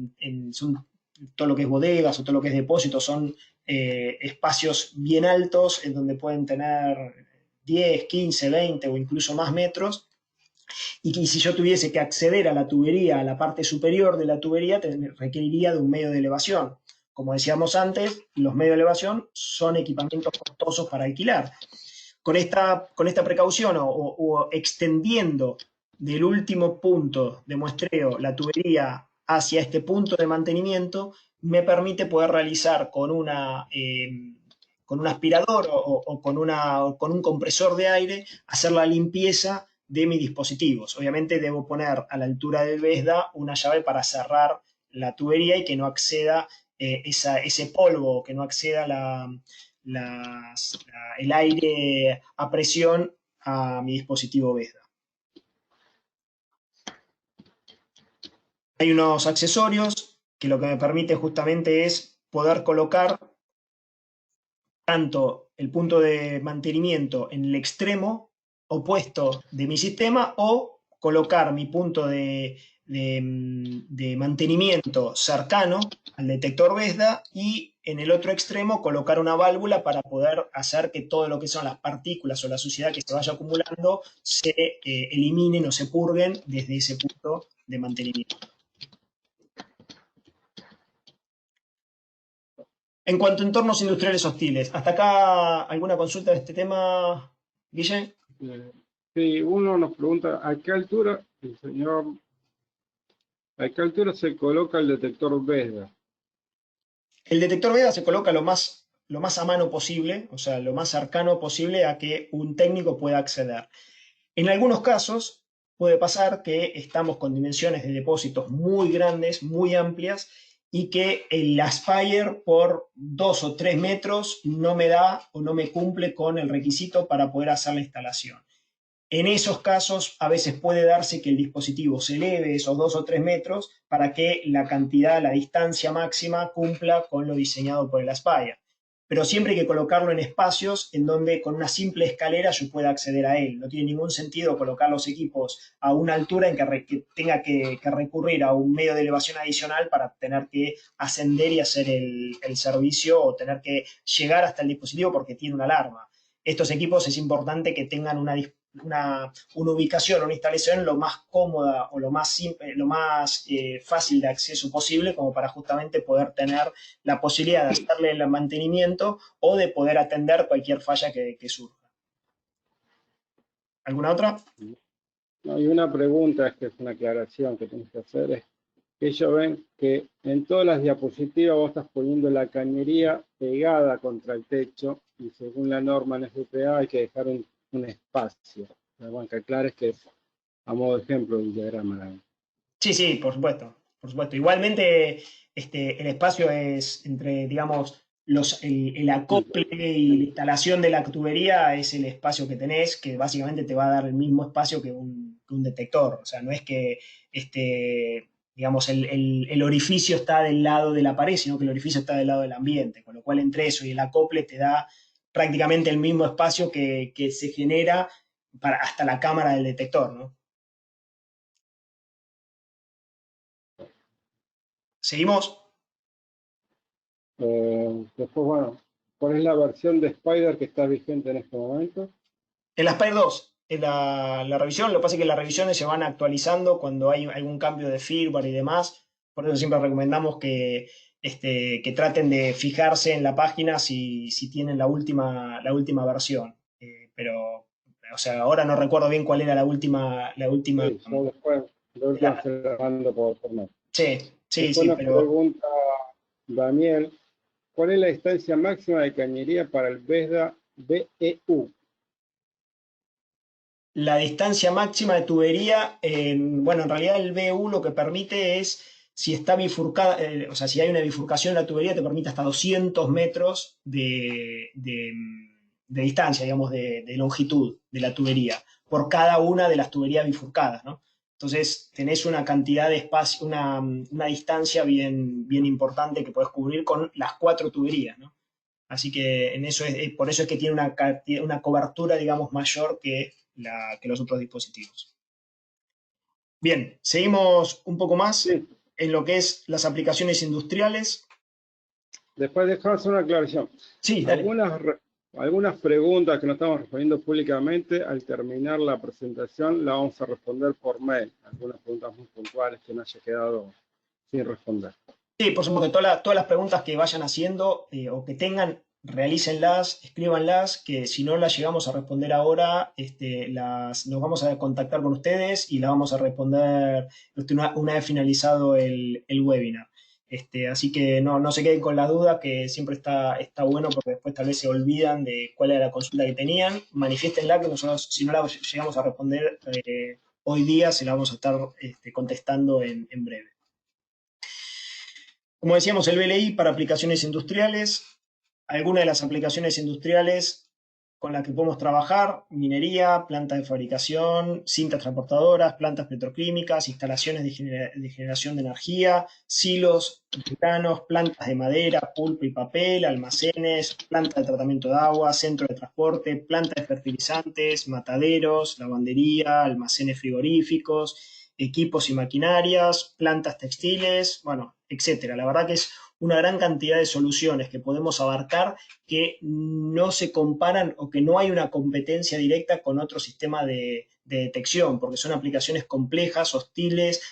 todo lo que es bodegas o todo lo que es depósitos son espacios bien altos en donde pueden tener 10, 15, 20 o incluso más metros, y si yo tuviese que acceder a la tubería, a la parte superior de la tubería, requeriría de un medio de elevación. Como decíamos antes, los medios de elevación son equipamientos costosos para alquilar. Con esta precaución o extendiendo del último punto de muestreo la tubería hacia este punto de mantenimiento, me permite poder realizar con un aspirador o con un compresor de aire, hacer la limpieza de mis dispositivos. Obviamente debo poner a la altura del Vesda una llave para cerrar la tubería y que no acceda ese polvo, que no acceda el aire a presión a mi dispositivo Vesda. Hay unos accesorios que lo que me permite justamente es poder colocar tanto el punto de mantenimiento en el extremo opuesto de mi sistema o colocar mi punto de mantenimiento cercano al detector Vesda y en el otro extremo colocar una válvula para poder hacer que todo lo que son las partículas o la suciedad que se vaya acumulando se eliminen o se purguen desde ese punto de mantenimiento. En cuanto a entornos industriales hostiles, ¿hasta acá alguna consulta de este tema, Guille? Sí, uno nos pregunta, ¿a qué altura, el señor, a qué altura se coloca el detector Vesda? El detector Veda se coloca lo más a mano posible, o sea, lo más cercano posible a que un técnico pueda acceder. En algunos casos puede pasar que estamos con dimensiones de depósitos muy grandes, muy amplias, y que el Aspire por 2 o 3 metros no me da o no me cumple con el requisito para poder hacer la instalación. En esos casos, a veces puede darse que el dispositivo se eleve esos 2 o 3 metros para que la cantidad, la distancia máxima cumpla con lo diseñado por el Aspire. Pero siempre hay que colocarlo en espacios en donde con una simple escalera yo pueda acceder a él. No tiene ningún sentido colocar los equipos a una altura en que tenga que recurrir a un medio de elevación adicional para tener que ascender y hacer el servicio o tener que llegar hasta el dispositivo porque tiene una alarma. Estos equipos es importante que tengan una ubicación, una instalación lo más cómoda o lo más fácil de acceso posible como para justamente poder tener la posibilidad de hacerle el mantenimiento o de poder atender cualquier falla que surja. ¿Alguna otra? No, y una pregunta, es que es una aclaración que tienes que hacer, es que ellos ven que en todas las diapositivas vos estás poniendo la cañería pegada contra el techo y según la norma en FPA hay que dejar un espacio. Bueno, que aclares que es a modo de ejemplo el diagrama. Sí, sí, por supuesto, por supuesto. Igualmente, el espacio es entre, digamos, el acople y la instalación de la tubería es el espacio que tenés, que básicamente te va a dar el mismo espacio que un detector. O sea, no es que digamos, el orificio está del lado de la pared, sino que el orificio está del lado del ambiente. Con lo cual, entre eso y el acople te da prácticamente el mismo espacio que se genera hasta la cámara del detector, ¿no? ¿Seguimos? Después, bueno, ¿cuál es la versión de Spider que está vigente en este momento? El Aspire 2, en la revisión, lo que pasa es que las revisiones se van actualizando cuando hay algún cambio de firmware y demás. Por eso siempre recomendamos que traten de fijarse en la página si tienen la última versión. Pero, o sea, ahora no recuerdo bien cuál era la última. Sí, yo después, de última se la mando por mail. Sí, sí, Después sí, nos pero pregunta Daniel, ¿cuál es la distancia máxima de cañería para el Vesda BEU? la distancia máxima de tubería, bueno, en realidad el BU lo que permite es, si está bifurcada, o sea, si hay una bifurcación en la tubería, te permite hasta 200 metros de distancia, digamos, de longitud de la tubería, por cada una de las tuberías bifurcadas, ¿no? Entonces, tenés una cantidad de espacio, una distancia bien, bien importante que podés cubrir con las 4 tuberías, ¿no? Así que por eso es que tiene una cobertura, digamos, mayor que los otros dispositivos. Bien, seguimos un poco más Sí, en lo que es las aplicaciones industriales. después dejamos una aclaración. Sí, dale. Algunas preguntas que no estamos respondiendo públicamente, al terminar la presentación la vamos a responder por mail. Algunas preguntas muy puntuales que no haya quedado sin responder. Sí, por supuesto, todas las preguntas que vayan haciendo o que tengan, realícenlas, escríbanlas, que si no las llegamos a responder ahora, nos vamos a contactar con ustedes y las vamos a responder una vez finalizado el webinar. Así que no se queden con la duda, que siempre está bueno porque después tal vez se olvidan de cuál era la consulta que tenían. Manifiéstenla que nosotros, si no la llegamos a responder hoy día, se la vamos a estar contestando en breve. Como decíamos, el BLI para aplicaciones industriales. Algunas de las aplicaciones industriales con la que podemos trabajar: minería, plantas de fabricación, cintas transportadoras, plantas petroquímicas, instalaciones de generación de energía, silos, granos, plantas de madera, pulpa y papel, almacenes, plantas de tratamiento de agua, centros de transporte, plantas de fertilizantes, mataderos, lavandería, almacenes frigoríficos, equipos y maquinarias, plantas textiles, bueno, etcétera. La verdad que es una gran cantidad de soluciones que podemos abarcar, que no se comparan o que no hay una competencia directa con otro sistema de detección, porque son aplicaciones complejas, hostiles,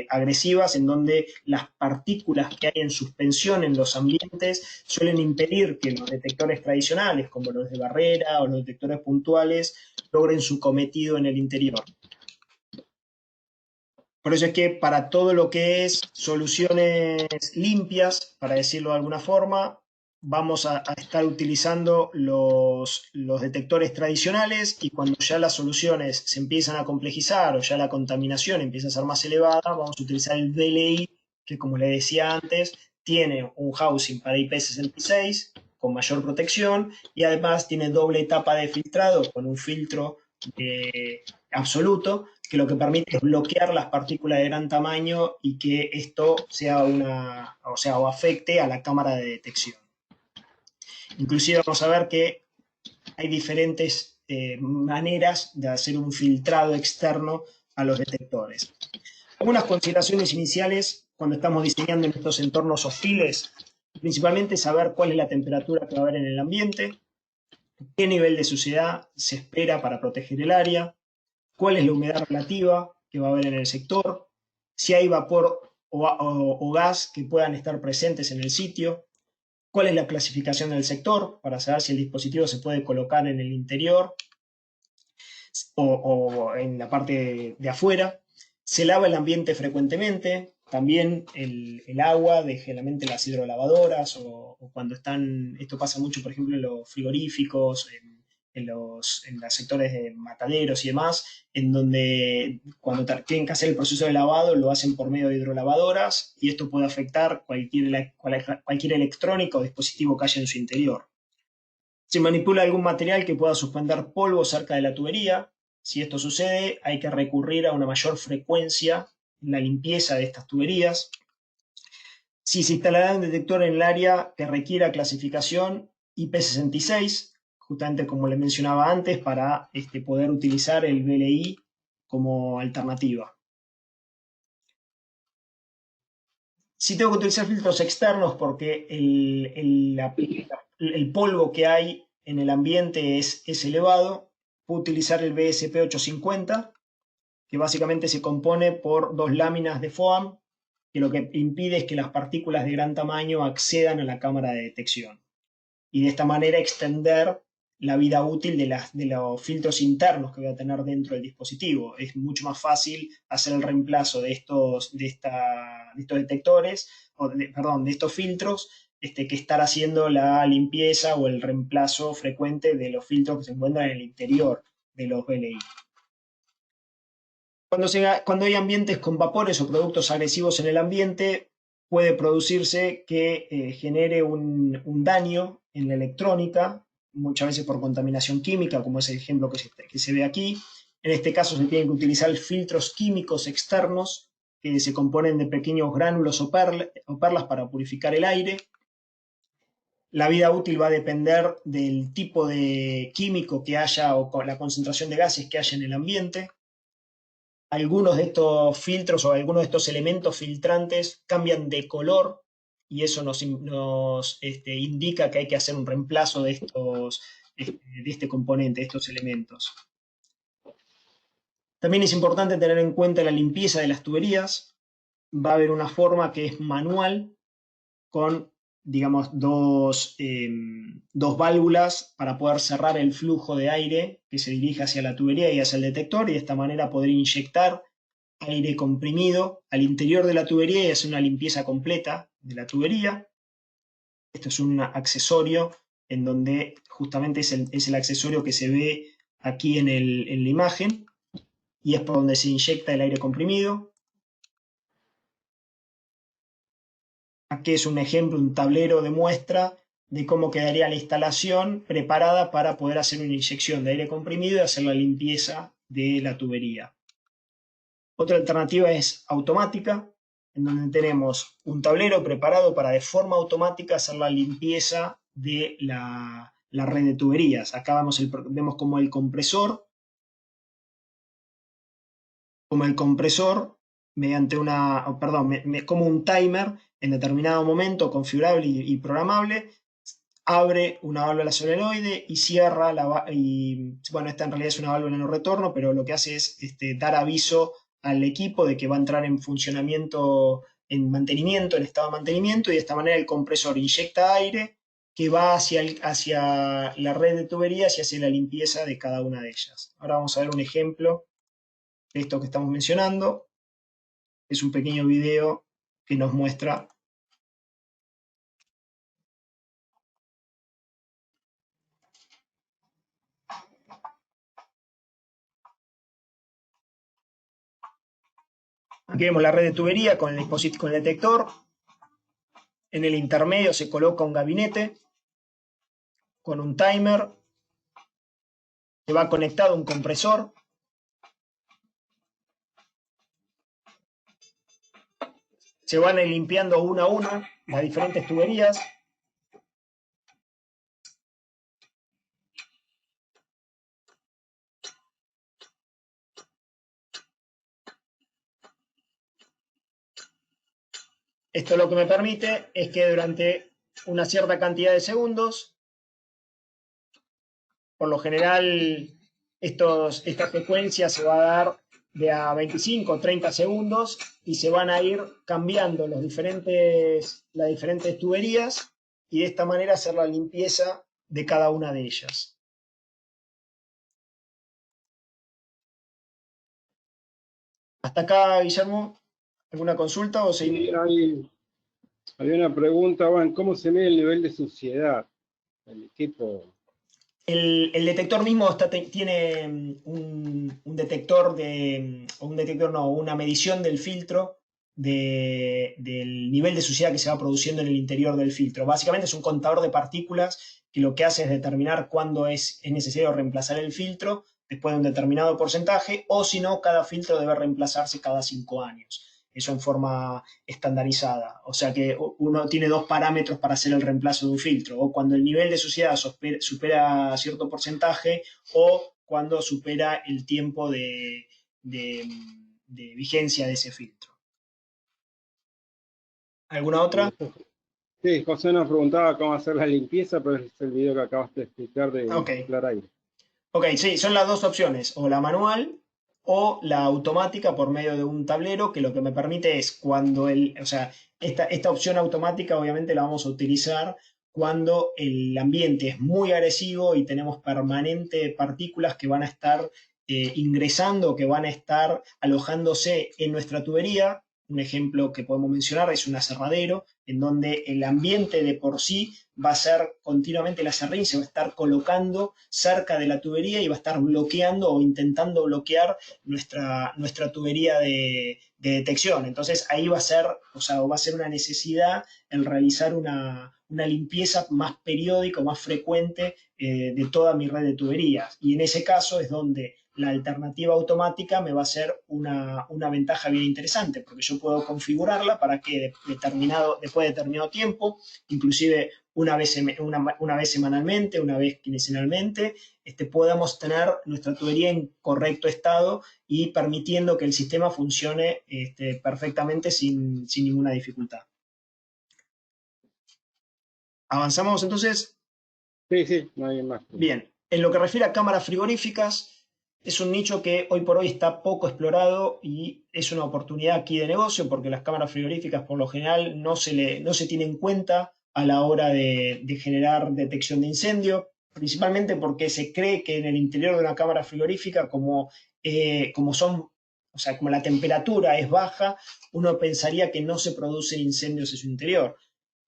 agresivas, en donde las partículas que hay en suspensión en los ambientes suelen impedir que los detectores tradicionales, como los de barrera o los detectores puntuales, logren su cometido en el interior. Por eso es que para todo lo que es soluciones limpias, para decirlo de alguna forma, vamos a estar utilizando los detectores tradicionales, y cuando ya las soluciones se empiezan a complejizar o ya la contaminación empieza a ser más elevada, vamos a utilizar el VLI, que, como le decía antes, tiene un housing para IP66 con mayor protección, y además tiene doble etapa de filtrado con un filtro absoluto, que lo que permite es bloquear las partículas de gran tamaño y que esto sea o afecte a la cámara de detección. Inclusive vamos a ver que hay diferentes maneras de hacer un filtrado externo a los detectores. Algunas consideraciones iniciales cuando estamos diseñando en estos entornos hostiles: principalmente saber cuál es la temperatura que va a haber en el ambiente, qué nivel de suciedad se espera para proteger el área, cuál es la humedad relativa que va a haber en el sector, si hay vapor o gas que puedan estar presentes en el sitio, cuál es la clasificación del sector para saber si el dispositivo se puede colocar en el interior o en la parte de afuera. Se lava el ambiente frecuentemente, también el agua de generalmente las hidrolavadoras o cuando están, esto pasa mucho por ejemplo en los frigoríficos, en los sectores de mataderos y demás, en donde cuando tienen que hacer el proceso de lavado lo hacen por medio de hidrolavadoras, y esto puede afectar cualquier electrónico o dispositivo que haya en su interior. Se manipula algún material que pueda suspender polvo cerca de la tubería. Si esto sucede, hay que recurrir a una mayor frecuencia en la limpieza de estas tuberías. Si se instalará un detector en el área que requiera clasificación IP66, justamente como le mencionaba antes, para poder utilizar el VLI como alternativa. Si tengo que utilizar filtros externos porque el polvo que hay en el ambiente es elevado, puedo utilizar el BSP850, que básicamente se compone por dos láminas de foam, que lo que impide es que las partículas de gran tamaño accedan a la cámara de detección, y de esta manera extender la vida útil de los filtros internos que voy a tener dentro del dispositivo. Es mucho más fácil hacer el reemplazo de estos detectores, de estos filtros, que estar haciendo la limpieza o el reemplazo frecuente de los filtros que se encuentran en el interior de los VLI. Cuando hay ambientes con vapores o productos agresivos en el ambiente, puede producirse que genere un daño en la electrónica, muchas veces por contaminación química, como es el ejemplo que se ve aquí. En este caso se tienen que utilizar filtros químicos externos que se componen de pequeños gránulos o perlas para purificar el aire. La vida útil va a depender del tipo de químico que haya o con la concentración de gases que haya en el ambiente. Algunos de estos filtros o algunos de estos elementos filtrantes cambian de color, y eso nos indica que hay que hacer un reemplazo de este componente, de estos elementos. También es importante tener en cuenta la limpieza de las tuberías. Va a haber una forma que es manual, con, digamos, dos válvulas para poder cerrar el flujo de aire que se dirige hacia la tubería y hacia el detector, y de esta manera poder inyectar aire comprimido al interior de la tubería y hacer una limpieza completa de la tubería. Esto es un accesorio en donde justamente es el accesorio que se ve aquí en la imagen, y es por donde se inyecta el aire comprimido. Aquí es un ejemplo, un tablero de muestra de cómo quedaría la instalación preparada para poder hacer una inyección de aire comprimido y hacer la limpieza de la tubería. Otra alternativa es automática, en donde tenemos un tablero preparado para de forma automática hacer la limpieza de la red de tuberías. Acá vemos como el compresor, mediante como un timer en determinado momento configurable y programable, abre una válvula solenoide y cierra bueno, esta en realidad es una válvula no retorno, pero lo que hace es dar aviso al equipo de que va a entrar en funcionamiento, en estado de mantenimiento, y de esta manera el compresor inyecta aire que va hacia la red de tuberías y hace la limpieza de cada una de ellas. Ahora vamos a ver un ejemplo de esto que estamos mencionando. Es un pequeño video que nos muestra. Aquí vemos la red de tubería con el detector. En el intermedio se coloca un gabinete con un timer que va conectado a un compresor. Se van limpiando una a una las diferentes tuberías. Esto lo que me permite es que durante una cierta cantidad de segundos, por lo general esta frecuencia se va a dar de a 25 o 30 segundos y se van a ir cambiando las diferentes tuberías y de esta manera hacer la limpieza de cada una de ellas. Hasta acá, Guillermo, ¿alguna consulta o seguimos? Sí, había una pregunta, bueno, ¿cómo se mide el nivel de suciedad? El equipo. El detector mismo tiene una medición del filtro, del nivel de suciedad que se va produciendo en el interior del filtro. Básicamente es un contador de partículas que lo que hace es determinar cuándo es necesario reemplazar el filtro después de un determinado porcentaje, o si no, cada filtro debe reemplazarse cada 5 años. Eso en forma estandarizada. O sea que uno tiene dos parámetros para hacer el reemplazo de un filtro, o cuando el nivel de suciedad supera cierto porcentaje, o cuando supera el tiempo de vigencia de ese filtro. ¿Alguna otra? Sí, José nos preguntaba cómo hacer la limpieza, pero es el video que acabaste de explicar de inflar aire. Ok, sí, son las dos opciones, o la manual o la automática por medio de un tablero, que lo que me permite es esta opción automática obviamente la vamos a utilizar cuando el ambiente es muy agresivo y tenemos permanente partículas que van a estar ingresando, que van a estar alojándose en nuestra tubería. Un ejemplo que podemos mencionar es un aserradero, en donde el ambiente de por sí va a ser continuamente, el aserrín se va a estar colocando cerca de la tubería y va a estar bloqueando o intentando bloquear nuestra tubería de detección. Entonces ahí va a ser una necesidad el realizar una limpieza más periódica, más frecuente de toda mi red de tuberías. Y en ese caso es donde la alternativa automática me va a ser una ventaja bien interesante, porque yo puedo configurarla para que después de determinado tiempo, inclusive una vez semanalmente, una vez quincenalmente, podamos tener nuestra tubería en correcto estado y permitiendo que el sistema funcione perfectamente sin ninguna dificultad. ¿Avanzamos entonces? Sí, no hay más. Bien, en lo que refiere a cámaras frigoríficas, es un nicho que hoy por hoy está poco explorado y es una oportunidad aquí de negocio, porque las cámaras frigoríficas por lo general no se tienen en cuenta a la hora de generar detección de incendio, principalmente porque se cree que en el interior de una cámara frigorífica, como la temperatura es baja, uno pensaría que no se producen incendios en su interior.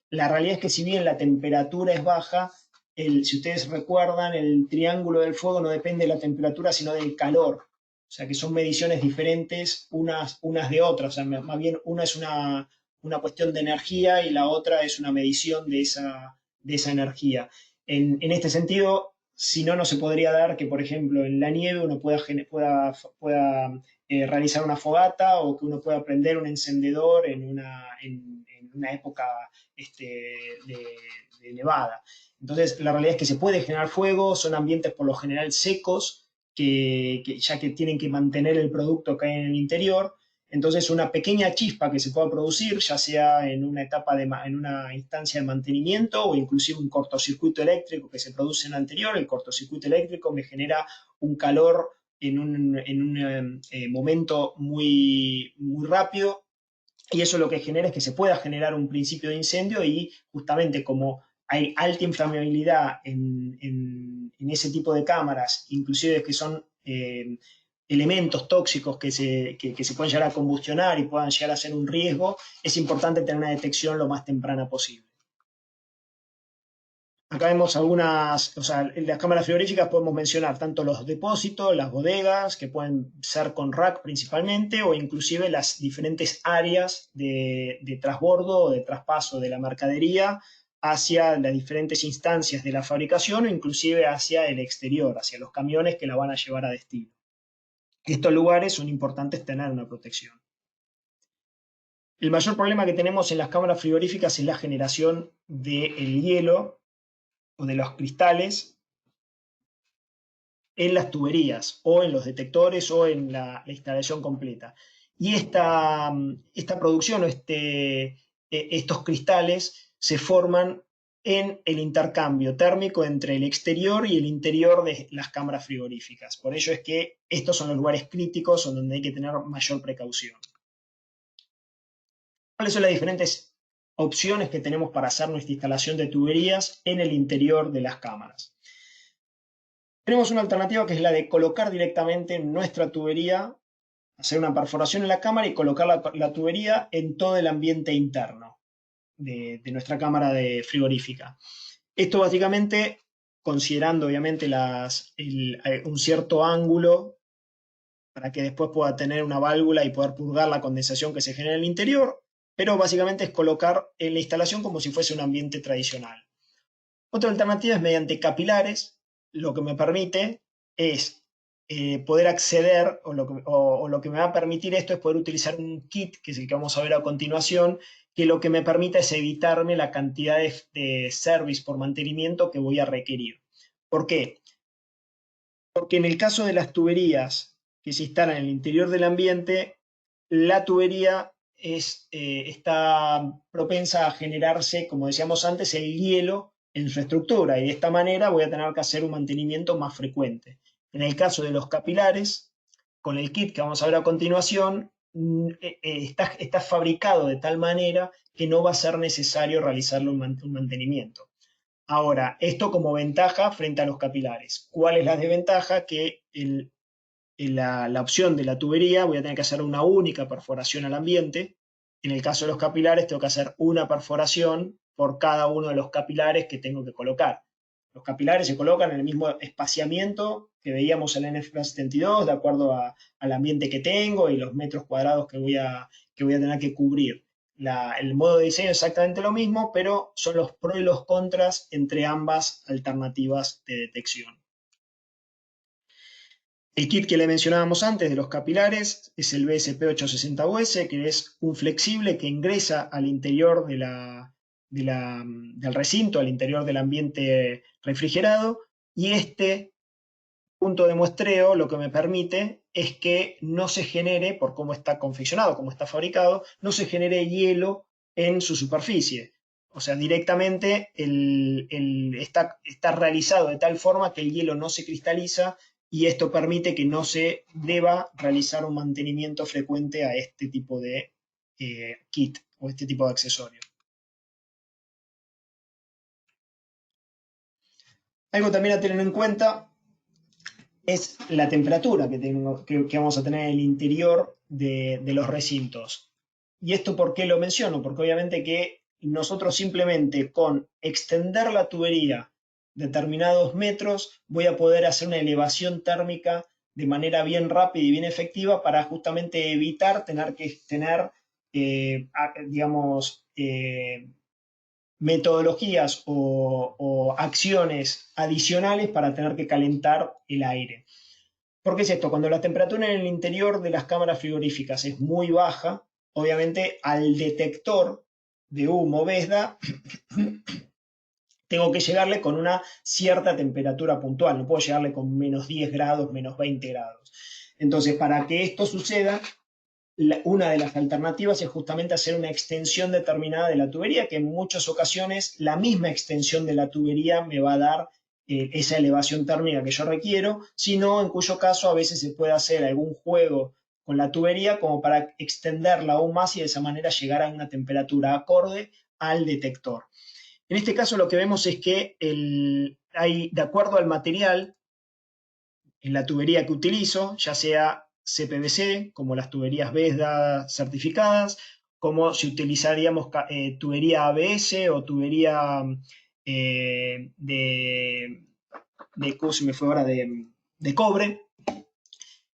La realidad es que si bien la temperatura es baja, si ustedes recuerdan, el triángulo del fuego no depende de la temperatura, sino del calor. O sea que son mediciones diferentes unas de otras. O sea, más bien una es una cuestión de energía y la otra es una medición de de esa energía. En este sentido, si no, no se podría dar que, por ejemplo, en la nieve uno pueda realizar una fogata o que uno pueda prender un encendedor en una época de nevada. Entonces, la realidad es que se puede generar fuego, son ambientes por lo general secos, ya que tienen que mantener el producto que hay en el interior. Entonces, una pequeña chispa que se pueda producir, ya sea en una en una instancia de mantenimiento o inclusive un cortocircuito eléctrico que se produce en el anterior, el cortocircuito eléctrico me genera un calor en un momento muy rápido, y eso lo que genera es que se pueda generar un principio de incendio, y justamente como hay alta inflamabilidad en ese tipo de cámaras, inclusive que son elementos tóxicos que se pueden llegar a combustionar y puedan llegar a ser un riesgo, es importante tener una detección lo más temprana posible. Acá vemos algunas, o sea, en las cámaras frigoríficas podemos mencionar tanto los depósitos, las bodegas, que pueden ser con rack principalmente, o inclusive las diferentes áreas de transbordo o de traspaso de la mercadería hacia las diferentes instancias de la fabricación o inclusive hacia el exterior, hacia los camiones que la van a llevar a destino. Estos lugares son importantes tener una protección. El mayor problema que tenemos en las cámaras frigoríficas es la generación del hielo o de los cristales en las tuberías o en los detectores o en la instalación completa. Y esta producción o estos cristales se forman en el intercambio térmico entre el exterior y el interior de las cámaras frigoríficas. Por ello es que estos son los lugares críticos donde hay que tener mayor precaución. ¿Cuáles son las diferentes opciones que tenemos para hacer nuestra instalación de tuberías en el interior de las cámaras? Tenemos una alternativa que es la de colocar directamente nuestra tubería, hacer una perforación en la cámara y colocar la tubería en todo el ambiente interno de nuestra cámara frigorífica. Esto básicamente considerando obviamente un cierto ángulo para que después pueda tener una válvula y poder purgar la condensación que se genera en el interior, pero básicamente es colocar en la instalación como si fuese un ambiente tradicional. Otra alternativa es mediante capilares, lo que me permite es poder acceder, o lo que me va a permitir esto es poder utilizar un kit, que es el que vamos a ver a continuación, que lo que me permite es evitarme la cantidad de service por mantenimiento que voy a requerir. ¿Por qué? Porque en el caso de las tuberías que se instalan en el interior del ambiente, la tubería está propensa a generarse, como decíamos antes, el hielo en su estructura, y de esta manera voy a tener que hacer un mantenimiento más frecuente. En el caso de los capilares, con el kit que vamos a ver a continuación, está fabricado de tal manera que no va a ser necesario realizarle un mantenimiento. Ahora, esto como ventaja frente a los capilares. ¿Cuál es la desventaja? Que la opción de la tubería voy a tener que hacer una única perforación al ambiente. En el caso de los capilares tengo que hacer una perforación por cada uno de los capilares que tengo que colocar. Los capilares se colocan en el mismo espaciamiento que veíamos en la NFPA 72, de acuerdo al ambiente que tengo y los metros cuadrados que voy a tener que cubrir. El modo de diseño es exactamente lo mismo, pero son los pros y los contras entre ambas alternativas de detección. El kit que le mencionábamos antes de los capilares es el BSP-860US, que es un flexible que ingresa al interior del recinto, al interior del ambiente refrigerado, y este punto de muestreo lo que me permite es que no se genere, por cómo está confeccionado, cómo está fabricado, no se genere hielo en su superficie. O sea, directamente está realizado de tal forma que el hielo no se cristaliza, y esto permite que no se deba realizar un mantenimiento frecuente a este tipo de kit o este tipo de accesorio. Algo también a tener en cuenta es la temperatura que vamos a tener en el interior de los recintos. ¿Y esto por qué lo menciono? Porque obviamente que nosotros simplemente con extender la tubería determinados metros voy a poder hacer una elevación térmica de manera bien rápida y bien efectiva para justamente evitar tener que tener, digamos, metodologías o acciones adicionales para tener que calentar el aire. ¿Por qué es esto? Cuando la temperatura en el interior de las cámaras frigoríficas es muy baja, obviamente al detector de humo Vesda tengo que llegarle con una cierta temperatura puntual, no puedo llegarle con menos 10 grados, menos 20 grados. Entonces, para que esto suceda, una de las alternativas es justamente hacer una extensión determinada de la tubería, que en muchas ocasiones la misma extensión de la tubería me va a dar esa elevación térmica que yo requiero, sino en cuyo caso a veces se puede hacer algún juego con la tubería como para extenderla aún más y de esa manera llegar a una temperatura acorde al detector. En este caso lo que vemos es que hay, de acuerdo al material, en la tubería que utilizo, ya sea CPVC, como las tuberías Vesda certificadas, como si utilizaríamos tubería ABS o tubería ¿cómo se me fue ahora? De cobre,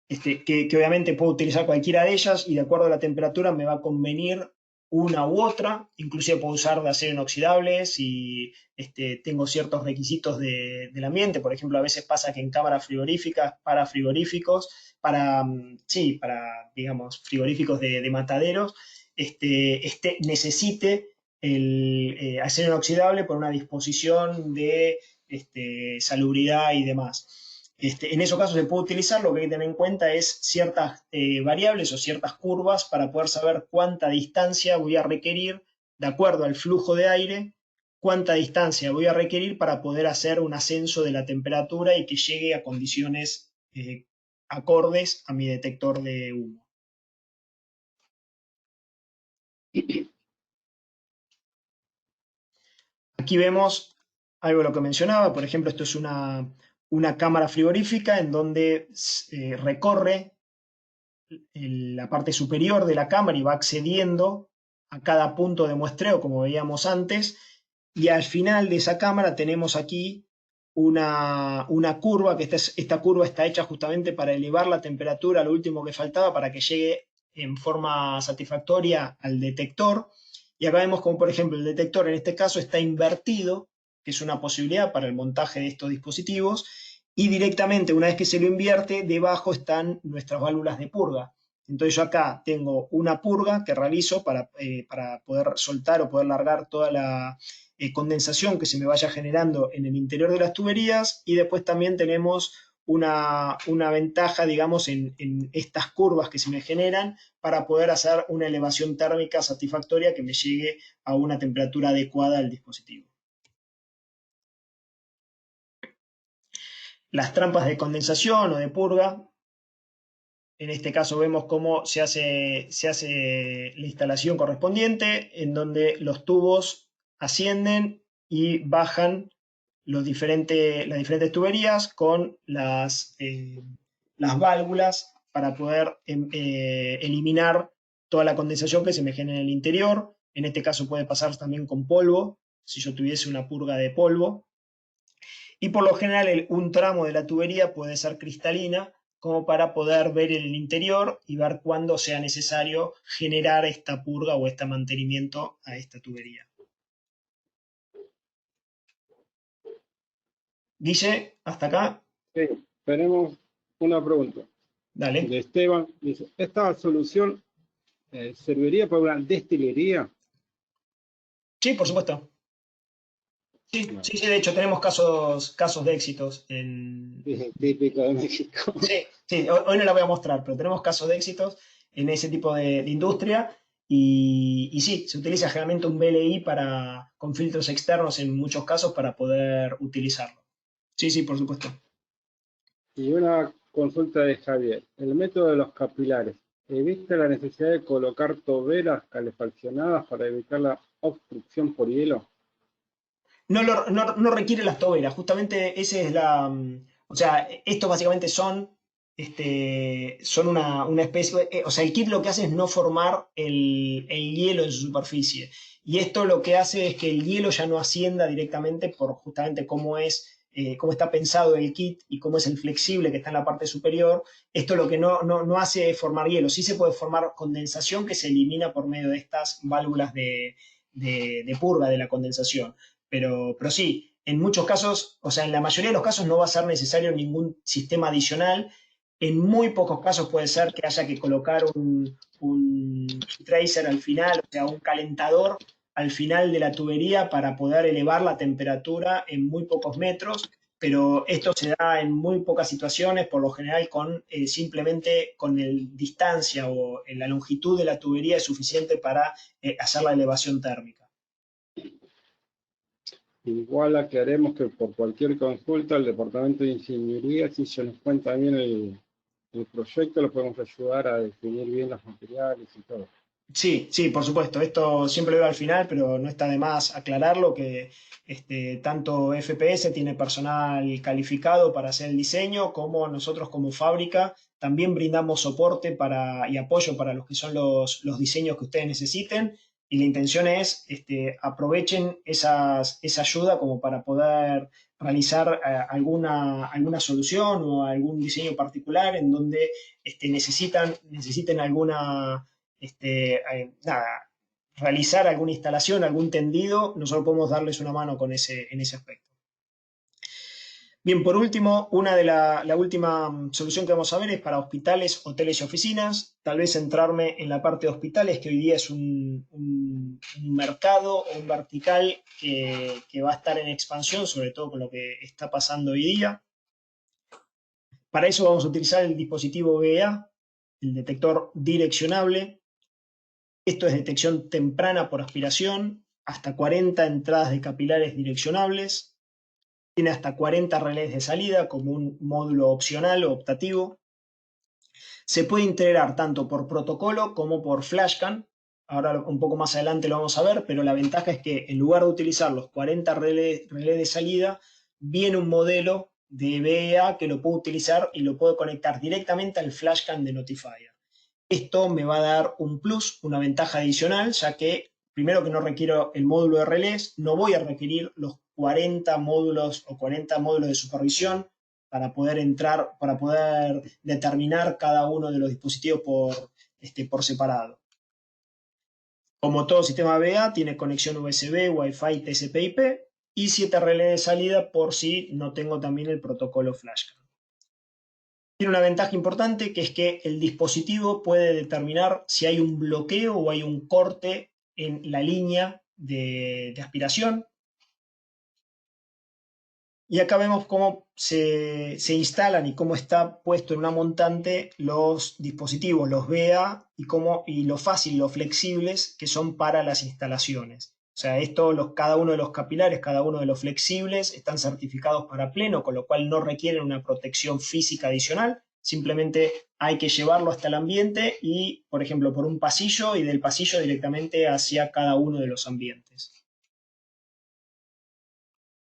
que obviamente puedo utilizar cualquiera de ellas y de acuerdo a la temperatura me va a convenir una u otra, inclusive puedo usar de acero inoxidable si tengo ciertos requisitos del ambiente, por ejemplo, a veces pasa que en cámaras frigoríficas, para frigoríficos, sí, para, digamos, frigoríficos de mataderos, necesite el acero inoxidable por una disposición de salubridad y demás. En esos casos se puede utilizar, lo que hay que tener en cuenta es ciertas variables o ciertas curvas para poder saber cuánta distancia voy a requerir de acuerdo al flujo de aire, cuánta distancia voy a requerir para poder hacer un ascenso de la temperatura y que llegue a condiciones acordes a mi detector de humo. Aquí vemos algo de lo que mencionaba, por ejemplo, esto es una cámara frigorífica en donde recorre la parte superior de la cámara y va accediendo a cada punto de muestreo, como veíamos antes, y al final de esa cámara tenemos aquí una curva, que esta curva está hecha justamente para elevar la temperatura, lo último que faltaba, para que llegue en forma satisfactoria al detector. Y acá vemos como, por ejemplo, el detector en este caso está invertido, que es una posibilidad para el montaje de estos dispositivos, y directamente, una vez que se lo invierte, debajo están nuestras válvulas de purga. Entonces yo acá tengo una purga que realizo para poder soltar o poder largar toda la condensación que se me vaya generando en el interior de las tuberías, y después también tenemos una ventaja, digamos, en estas curvas que se me generan para poder hacer una elevación térmica satisfactoria que me llegue a una temperatura adecuada al dispositivo. Las trampas de condensación o de purga, en este caso vemos cómo se hace la instalación correspondiente, en donde los tubos ascienden y bajan las diferentes tuberías con las válvulas para poder eliminar toda la condensación que se me genera en el interior. En este caso puede pasar también con polvo, si yo tuviese una purga de polvo. Y por lo general un tramo de la tubería puede ser cristalina, como para poder ver el interior y ver cuándo sea necesario generar esta purga o este mantenimiento a esta tubería. Guille, ¿hasta acá? Sí, tenemos una pregunta. Dale. De Esteban, dice, ¿esta solución serviría para una destilería? Sí, por supuesto. Sí, No, sí, sí, de hecho tenemos casos de éxitos en... es típico de México. Sí, sí, hoy no la voy a mostrar, pero tenemos casos de éxitos en ese tipo de industria y sí, se utiliza generalmente un BLI con filtros externos en muchos casos para poder utilizarlo. Sí, sí, por supuesto. Y una consulta de Javier. El método de los capilares evita la necesidad de colocar toberas calefaccionadas para evitar la obstrucción por hielo. No requiere las toberas, justamente esa es la... O sea, estos básicamente son una especie... o sea, el kit lo que hace es no formar el hielo en su superficie. Y esto lo que hace es que el hielo ya no ascienda directamente por justamente cómo está pensado el kit y cómo es el flexible que está en la parte superior. Esto lo que no hace es formar hielo. Sí se puede formar condensación que se elimina por medio de estas válvulas de de purga de la condensación. Pero sí, en muchos casos, o sea, en la mayoría de los casos no va a ser necesario ningún sistema adicional. En muy pocos casos puede ser que haya que colocar un tracer al final, o sea, un calentador al final de la tubería para poder elevar la temperatura en muy pocos metros, pero esto se da en muy pocas situaciones, por lo general simplemente con el distancia o la longitud de la tubería es suficiente para hacer la elevación térmica. Igual aclaremos que por cualquier consulta, el Departamento de Ingeniería, si se nos cuenta bien el proyecto, lo podemos ayudar a definir bien los materiales y todo. Sí, sí, por supuesto. Esto siempre lo veo al final, pero no está de más aclararlo que tanto FPS tiene personal calificado para hacer el diseño, como nosotros como fábrica también brindamos soporte y apoyo para los que son los diseños que ustedes necesiten. Y la intención es aprovechen esa ayuda como para poder realizar alguna solución o algún diseño particular en donde necesiten nada, realizar alguna instalación, algún tendido, nosotros podemos darles una mano en ese aspecto. Bien, por último, la última solución que vamos a ver es para hospitales, hoteles y oficinas. Tal vez centrarme en la parte de hospitales, que hoy día es un mercado o un vertical que va a estar en expansión, sobre todo con lo que está pasando hoy día. Para eso vamos a utilizar el dispositivo VEA, el detector direccionable. Esto es detección temprana por aspiración, hasta 40 entradas de capilares direccionables, tiene hasta 40 relés de salida como un módulo opcional o optativo. Se puede integrar tanto por protocolo como por flashcan. Ahora un poco más adelante lo vamos a ver, pero la ventaja es que en lugar de utilizar los 40 relés de salida, viene un modelo de VEA que lo puedo utilizar y lo puedo conectar directamente al flashcan de Notifier. Esto me va a dar un plus, una ventaja adicional, ya que primero que no requiero el módulo de relés, no voy a requerir los 40 módulos o 40 módulos de supervisión para poder determinar cada uno de los dispositivos por separado. Como todo sistema VA, tiene conexión USB, Wi-Fi, TCP/IP y 7 relés de salida por si no tengo también el protocolo flashcard. Tiene una ventaja importante, que es que el dispositivo puede determinar si hay un bloqueo o hay un corte en la línea de aspiración. Y acá vemos cómo se instalan y cómo está puesto en una montante los dispositivos, los VEA, y lo fácil, lo flexibles que son para las instalaciones. O sea, cada uno de los capilares, cada uno de los flexibles están certificados para pleno, con lo cual no requieren una protección física adicional. Simplemente hay que llevarlo hasta el ambiente y, por ejemplo, por un pasillo y del pasillo directamente hacia cada uno de los ambientes.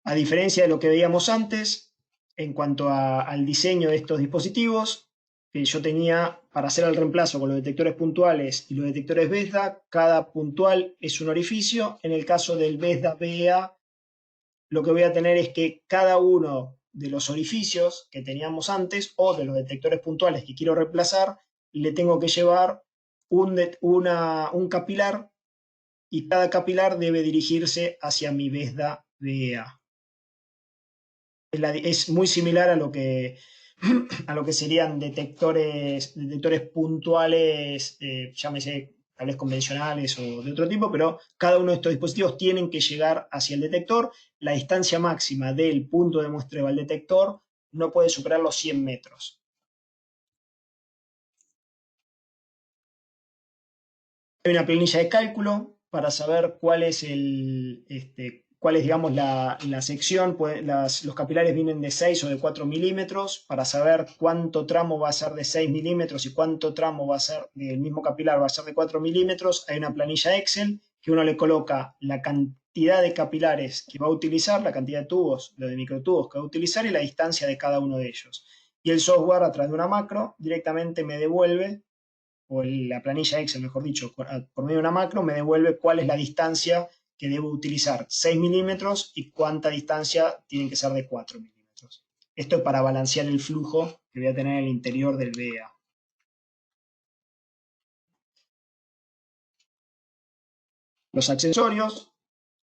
A diferencia de lo que veíamos antes, en cuanto al diseño de estos dispositivos, que yo tenía para hacer el reemplazo con los detectores puntuales y los detectores BESDA, cada puntual es un orificio. En el caso del BESDA VEA, lo que voy a tener es que cada uno de los orificios que teníamos antes o de los detectores puntuales que quiero reemplazar, le tengo que llevar un capilar y cada capilar debe dirigirse hacia mi BESDA VEA. Es muy similar a lo que serían detectores puntuales, llámese tal vez convencionales o de otro tipo, pero cada uno de estos dispositivos tienen que llegar hacia el detector. La distancia máxima del punto de muestreo al detector no puede superar los 100 metros. Hay una planilla de cálculo para saber cuál es digamos, la sección. Los capilares vienen de 6 o de 4 milímetros. Para saber cuánto tramo va a ser de 6 milímetros y cuánto tramo va a ser del mismo capilar va a ser de 4 milímetros, hay una planilla Excel que uno le coloca la cantidad de capilares que va a utilizar, la cantidad de tubos, de microtubos que va a utilizar y la distancia de cada uno de ellos. Y el software, a través de una macro, directamente me devuelve, o la planilla Excel, mejor dicho, por medio de una macro, me devuelve cuál es la distancia que debo utilizar, 6 milímetros, y cuánta distancia tiene que ser de 4 milímetros. Esto es para balancear el flujo que voy a tener en el interior del VEA. Los accesorios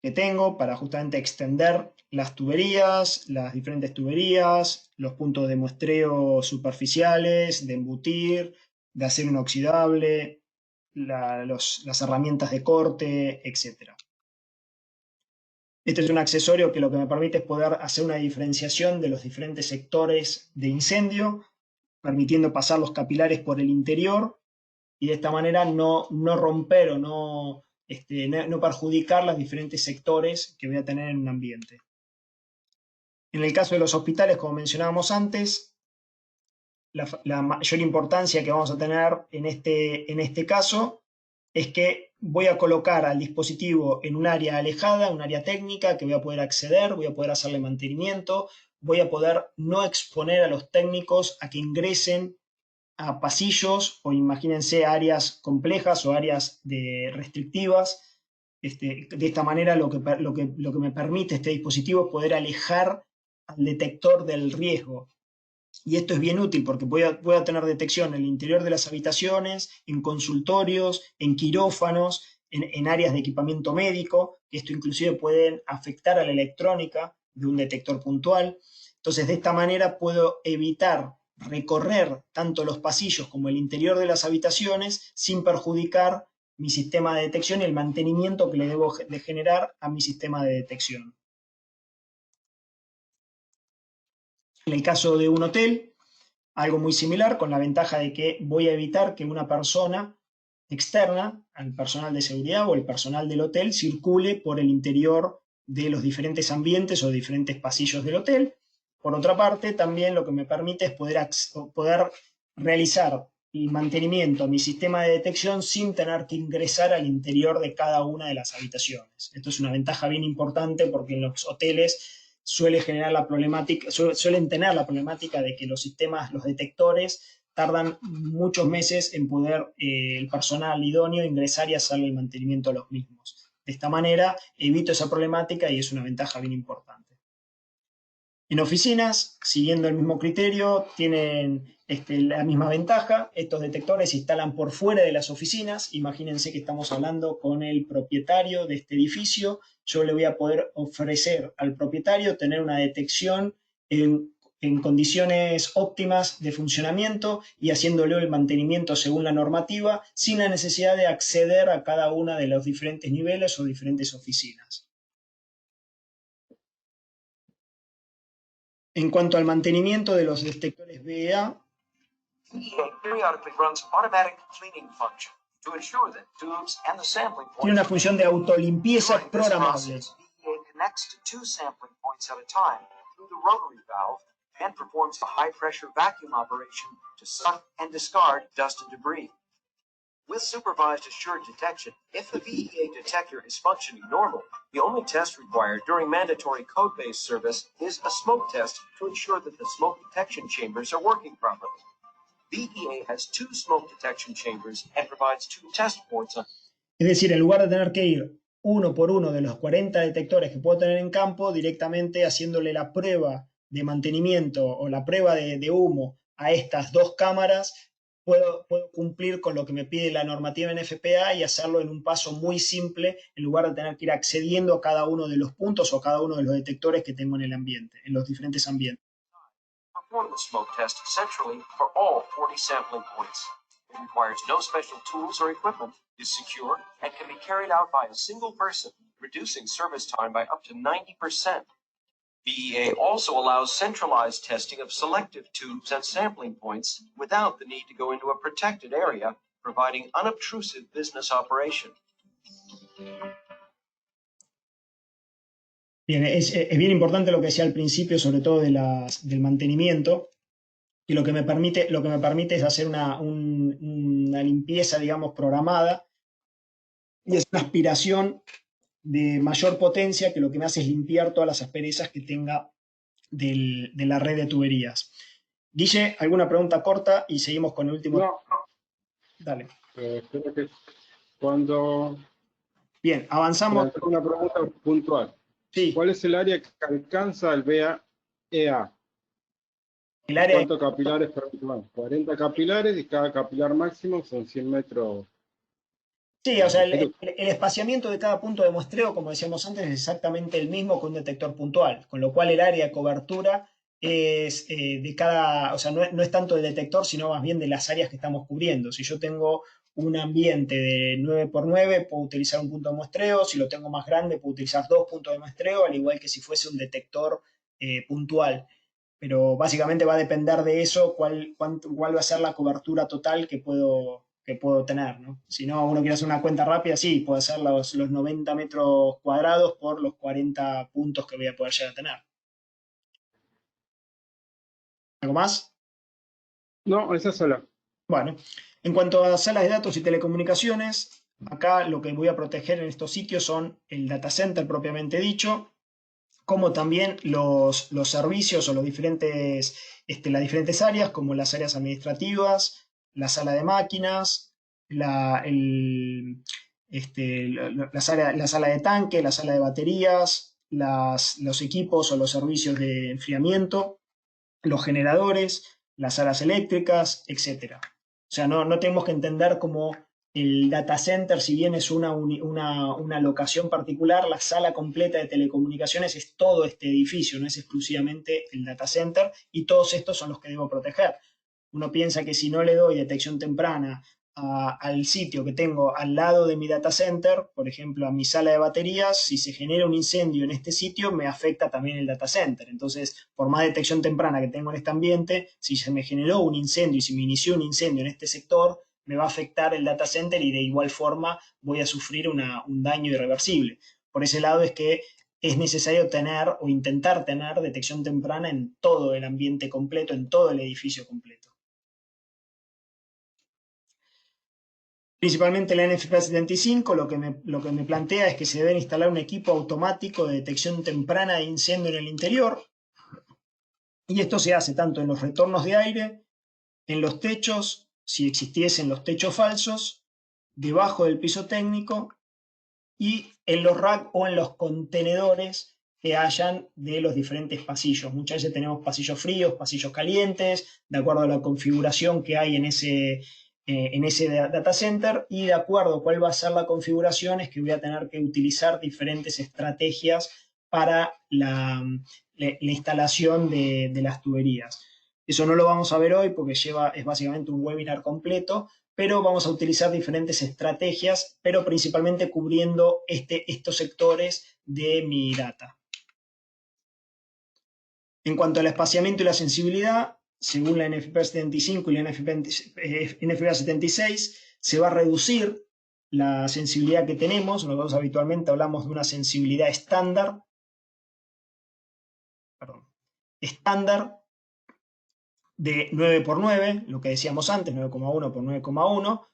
que tengo para justamente extender las tuberías, las diferentes tuberías, los puntos de muestreo superficiales, de embutir, de acero inoxidable, las herramientas de corte, etc. Este es un accesorio que lo que me permite es poder hacer una diferenciación de los diferentes sectores de incendio, permitiendo pasar los capilares por el interior y de esta manera no romper o no perjudicar los diferentes sectores que voy a tener en un ambiente. En el caso de los hospitales, como mencionábamos antes, la mayor importancia que vamos a tener en este caso es que voy a colocar al dispositivo en un área alejada, un área técnica que voy a poder acceder, voy a poder hacerle mantenimiento, voy a poder no exponer a los técnicos a que ingresen a pasillos o imagínense áreas complejas o áreas restrictivas. De esta manera lo que me permite este dispositivo es poder alejar al detector del riesgo. Y esto es bien útil porque voy a tener detección en el interior de las habitaciones, en consultorios, en quirófanos, en áreas de equipamiento médico, que esto inclusive puede afectar a la electrónica de un detector puntual. Entonces, de esta manera puedo evitar recorrer tanto los pasillos como el interior de las habitaciones sin perjudicar mi sistema de detección y el mantenimiento que le debo de generar a mi sistema de detección. En el caso de un hotel, algo muy similar, con la ventaja de que voy a evitar que una persona externa al personal de seguridad o el personal del hotel circule por el interior de los diferentes ambientes o diferentes pasillos del hotel. Por otra parte, también lo que me permite es poder realizar el mantenimiento a mi sistema de detección sin tener que ingresar al interior de cada una de las habitaciones. Esto es una ventaja bien importante porque en los hoteles suelen tener la problemática de que los sistemas, los detectores, tardan muchos meses en poder el personal idóneo ingresar y hacerle el mantenimiento a los mismos. De esta manera evito esa problemática y es una ventaja bien importante. En oficinas, siguiendo el mismo criterio, tienen la misma ventaja. Estos detectores se instalan por fuera de las oficinas. Imagínense que estamos hablando con el propietario de este edificio. Yo le voy a poder ofrecer al propietario tener una detección en condiciones óptimas de funcionamiento y haciéndole el mantenimiento según la normativa, sin la necesidad de acceder a cada una de los diferentes niveles o diferentes oficinas. En cuanto al mantenimiento de los detectores BEA, tiene una función de autolimpieza programable. And performs a high-pressure vacuum operation to suck and discard dust and debris. With supervised assured detection, if the VEA detector is functioning normal, the only test required during mandatory code-based service is a smoke test to ensure that the smoke detection chambers are working properly. VEA has 2 smoke detection chambers and provides 2 test ports. Es decir, en lugar de tener que ir uno por uno de los 40 detectores que puedo tener en campo, directamente haciéndole la prueba de mantenimiento o la prueba de humo a estas 2 cámaras, puedo cumplir con lo que me pide la normativa en FPA y hacerlo en un paso muy simple, en lugar de tener que ir accediendo a cada uno de los puntos o cada uno de los detectores que tengo en el ambiente, en los diferentes ambientes. Perform the smoke test centrally for all 40 sampling points. It requires no special tools or equipment, is secure, and can be carried out by a single person, reducing service time by up to 90%. VEA also allows centralized testing of selective tubes and sampling points without the need to go into a protected area, providing unobtrusive business operation. Bien, es bien importante lo que decía al principio, sobre todo del mantenimiento, que lo que me permite es hacer una limpieza, digamos, programada, y es una aspiración de mayor potencia que lo que me hace es limpiar todas las asperezas que tenga de la red de tuberías. Guille, ¿alguna pregunta corta? Y seguimos con el último. No. Dale. Creo que cuando... Bien, avanzamos. Una pregunta puntual. Sí. ¿Cuál es el área que alcanza el BEA? El área... ¿Cuántos capilares permite? 40 capilares y cada capilar máximo son 100 metros Sí, o sea, el espaciamiento de cada punto de muestreo, como decíamos antes, es exactamente el mismo que un detector puntual, con lo cual el área de cobertura es de cada, o sea, no es tanto el detector, sino más bien de las áreas que estamos cubriendo. Si yo tengo un ambiente de 9 por 9, puedo utilizar un punto de muestreo; si lo tengo más grande, puedo utilizar 2 puntos de muestreo, al igual que si fuese un detector puntual. Pero básicamente va a depender de eso cuál va a ser la cobertura total que puedo tener, ¿no? Si no, uno quiere hacer una cuenta rápida, sí, puede hacer los 90 metros cuadrados por los 40 puntos que voy a poder llegar a tener. ¿Algo más? No, esa sola. Bueno, en cuanto a salas de datos y telecomunicaciones, acá lo que voy a proteger en estos sitios son el data center propiamente dicho, como también los servicios o las diferentes áreas, como las áreas administrativas, la sala de máquinas, la sala de tanque, la sala de baterías, los equipos o los servicios de enfriamiento, los generadores, las salas eléctricas, etc. O sea, no tenemos que entender como el data center, si bien es una locación particular, la sala completa de telecomunicaciones es todo este edificio, no es exclusivamente el data center, y todos estos son los que debo proteger. Uno piensa que si no le doy detección temprana al sitio que tengo al lado de mi data center, por ejemplo, a mi sala de baterías, si se genera un incendio en este sitio, me afecta también el data center. Entonces, por más detección temprana que tengo en este ambiente, si se me generó un incendio y si me inició un incendio en este sector, me va a afectar el data center y de igual forma voy a sufrir un daño irreversible. Por ese lado es que es necesario tener o intentar tener detección temprana en todo el ambiente completo, en todo el edificio completo. Principalmente la NFPA 75, lo que me plantea es que se debe instalar un equipo automático de detección temprana de incendio en el interior, y esto se hace tanto en los retornos de aire, en los techos, si existiesen los techos falsos, debajo del piso técnico, y en los racks o en los contenedores que hayan de los diferentes pasillos. Muchas veces tenemos pasillos fríos, pasillos calientes, de acuerdo a la configuración que hay en ese data center, y de acuerdo a cuál va a ser la configuración es que voy a tener que utilizar diferentes estrategias para la instalación de las tuberías. Eso no lo vamos a ver hoy porque es básicamente un webinar completo, pero vamos a utilizar diferentes estrategias, pero principalmente cubriendo estos sectores de mi data. En cuanto al espaciamiento y la sensibilidad, según la NFPA 75 y la NFPA 76, se va a reducir la sensibilidad que tenemos. Nosotros habitualmente hablamos de una sensibilidad estándar, de 9 por 9, lo que decíamos antes, 9,1 por 9,1,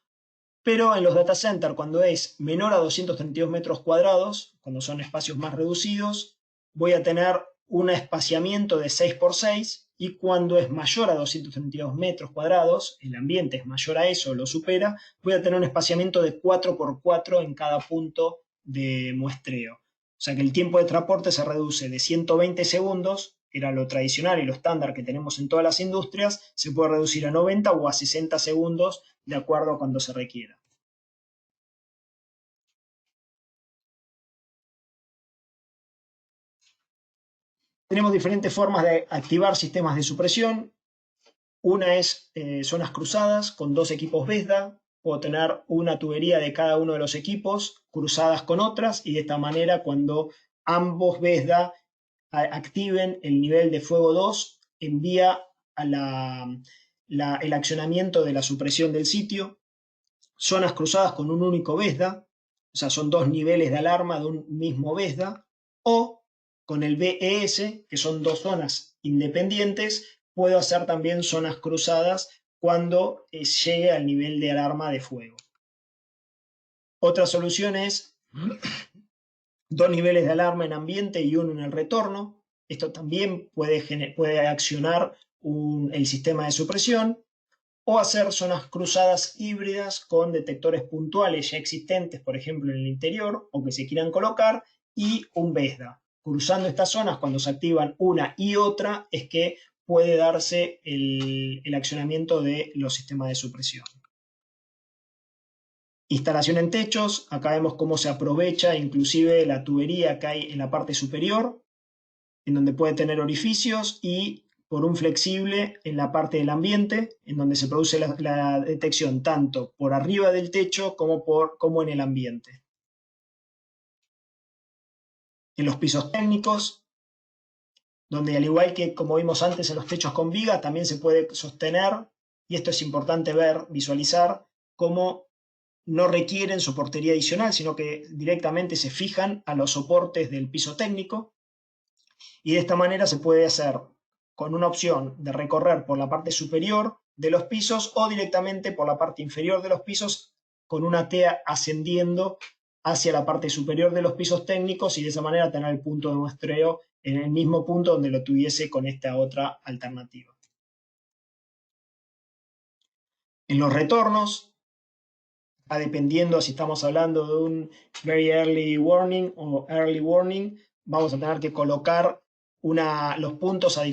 pero en los data centers, cuando es menor a 232 metros cuadrados, cuando son espacios más reducidos, voy a tener un espaciamiento de 6 por 6, y cuando es mayor a 232 metros cuadrados, el ambiente es mayor a eso, lo supera, voy a tener un espaciamiento de 4 por 4 en cada punto de muestreo. O sea que el tiempo de transporte se reduce de 120 segundos, que era lo tradicional y lo estándar que tenemos en todas las industrias, se puede reducir a 90 o a 60 segundos, de acuerdo a cuando se requiera. Tenemos diferentes formas de activar sistemas de supresión. Una es zonas cruzadas con dos equipos BESDA. Puedo tener una tubería de cada uno de los equipos cruzadas con otras, y de esta manera, cuando ambos BESDA activen el nivel de fuego 2, envía el accionamiento de la supresión del sitio. Zonas cruzadas con un único BESDA, o sea, son dos niveles de alarma de un mismo BESDA, o con el BES, que son dos zonas independientes, puedo hacer también zonas cruzadas cuando llegue al nivel de alarma de fuego. Otra solución es dos niveles de alarma en ambiente y uno en el retorno. Esto también puede accionar el sistema de supresión. O hacer zonas cruzadas híbridas con detectores puntuales ya existentes, por ejemplo en el interior, o que se quieran colocar, y un BESDA. Cruzando estas zonas, cuando se activan una y otra, es que puede darse el accionamiento de los sistemas de supresión. Instalación en techos, acá vemos cómo se aprovecha inclusive la tubería que hay en la parte superior, en donde puede tener orificios, y por un flexible en la parte del ambiente, en donde se produce la detección tanto por arriba del techo como en el ambiente. En los pisos técnicos, donde al igual que como vimos antes en los techos con viga, también se puede sostener, y esto es importante ver, visualizar, cómo no requieren soportería adicional, sino que directamente se fijan a los soportes del piso técnico, y de esta manera se puede hacer con una opción de recorrer por la parte superior de los pisos o directamente por la parte inferior de los pisos, con una tea ascendiendo hacia la parte superior de los pisos técnicos, y de esa manera tener el punto de muestreo en el mismo punto donde lo tuviese con esta otra alternativa. En los retornos, dependiendo si estamos hablando de un very early warning o early warning, vamos a tener que colocar los puntos a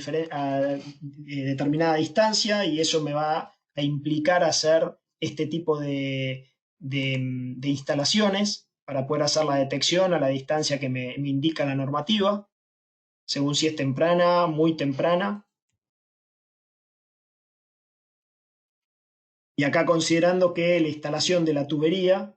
determinada distancia, y eso me va a implicar hacer este tipo de instalaciones para poder hacer la detección a la distancia que me indica la normativa, según si es temprana, muy temprana. Y acá considerando que la instalación de la tubería,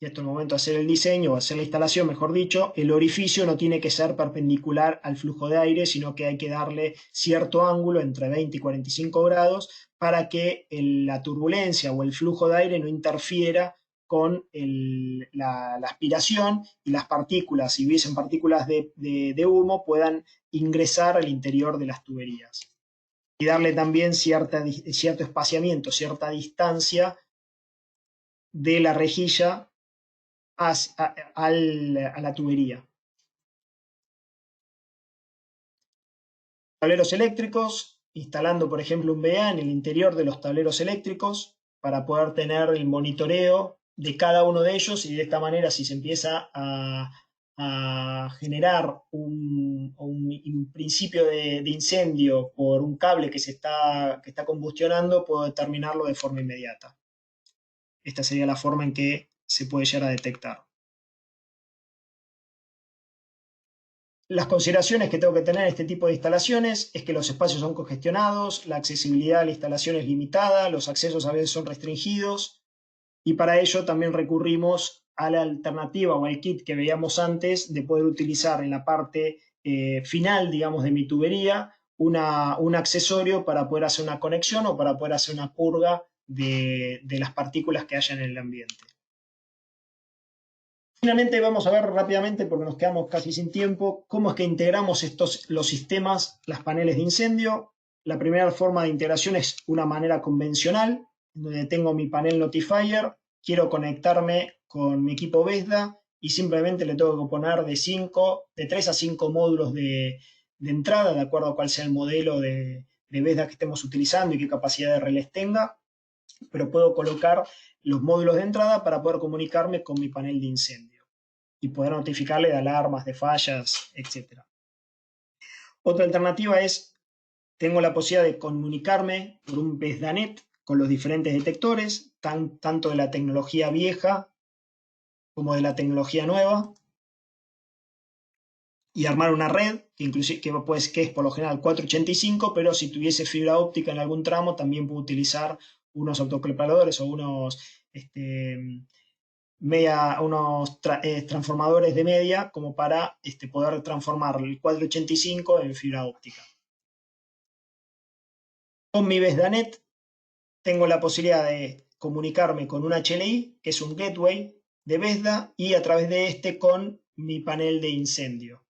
y esto en el momento de hacer el diseño o hacer la instalación, mejor dicho, el orificio no tiene que ser perpendicular al flujo de aire, sino que hay que darle cierto ángulo entre 20 y 45 grados para que la turbulencia o el flujo de aire no interfiera con la aspiración, y las partículas, si hubiesen partículas de humo, puedan ingresar al interior de las tuberías. Y darle también cierto espaciamiento, cierta distancia de la rejilla a la tubería. Tableros eléctricos, instalando por ejemplo un VA en el interior de los tableros eléctricos para poder tener el monitoreo de cada uno de ellos, y de esta manera si se empieza a generar un principio de incendio por un cable que está combustionando, puedo determinarlo de forma inmediata. Esta sería la forma en que se puede llegar a detectar. Las consideraciones que tengo que tener en este tipo de instalaciones es que los espacios son congestionados, la accesibilidad a la instalación es limitada, los accesos a veces son restringidos, y para ello también recurrimos a la alternativa o al kit que veíamos antes de poder utilizar en la parte final, digamos, de mi tubería, un accesorio para poder hacer una conexión o para poder hacer una purga de las partículas que haya en el ambiente. Finalmente vamos a ver rápidamente, porque nos quedamos casi sin tiempo, cómo es que integramos los sistemas, las paneles de incendio. La primera forma de integración es una manera convencional, donde tengo mi panel notifier, quiero conectarme con mi equipo Vesda y simplemente le tengo que poner de 3 a 5 módulos de entrada, de acuerdo a cuál sea el modelo de Vesda que estemos utilizando y qué capacidad de relés tenga, pero puedo colocar los módulos de entrada para poder comunicarme con mi panel de incendio y poder notificarle de alarmas, de fallas, etc. Otra alternativa es, tengo la posibilidad de comunicarme por un VESDANET con los diferentes detectores, tanto de la tecnología vieja como de la tecnología nueva, y armar una red que es por lo general 485, pero si tuviese fibra óptica en algún tramo también puedo utilizar unos autoclopadores o unos transformadores de media, como para poder transformar el 485 en fibra óptica. Con mi VESDANET tengo la posibilidad de comunicarme con un HLI, que es un gateway de Vesda, y a través de con mi panel de incendio.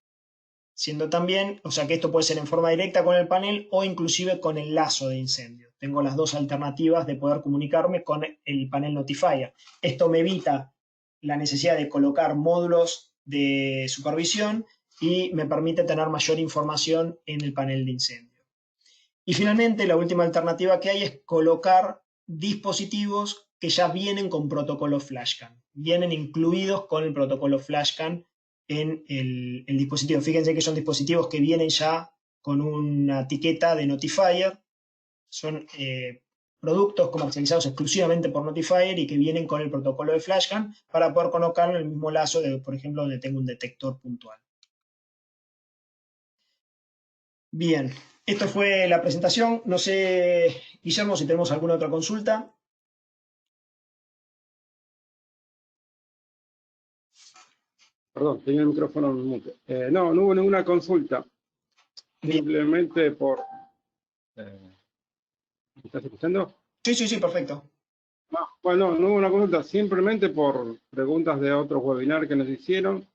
Siendo también, o sea que esto puede ser en forma directa con el panel o inclusive con el lazo de incendio. Tengo las dos alternativas de poder comunicarme con el panel notifier. Esto me evita la necesidad de colocar módulos de supervisión y me permite tener mayor información en el panel de incendio. Y finalmente, la última alternativa que hay es colocar dispositivos que ya vienen con protocolo FlashCAN. Vienen incluidos con el protocolo FlashCAN en el dispositivo. Fíjense que son dispositivos que vienen ya con una etiqueta de notifier. Son productos comercializados exclusivamente por Notifier y que vienen con el protocolo de FlashGAN para poder colocarlo en el mismo lazo, por ejemplo, donde tengo un detector puntual. Bien, esto fue la presentación. No sé, Guillermo, si tenemos alguna otra consulta. Perdón, tenía el micrófono en mute. No, no hubo ninguna consulta. Bien. Simplemente por... ¿me estás escuchando? Sí, perfecto. No, bueno, no hubo una consulta, simplemente por preguntas de otros webinars que nos hicieron.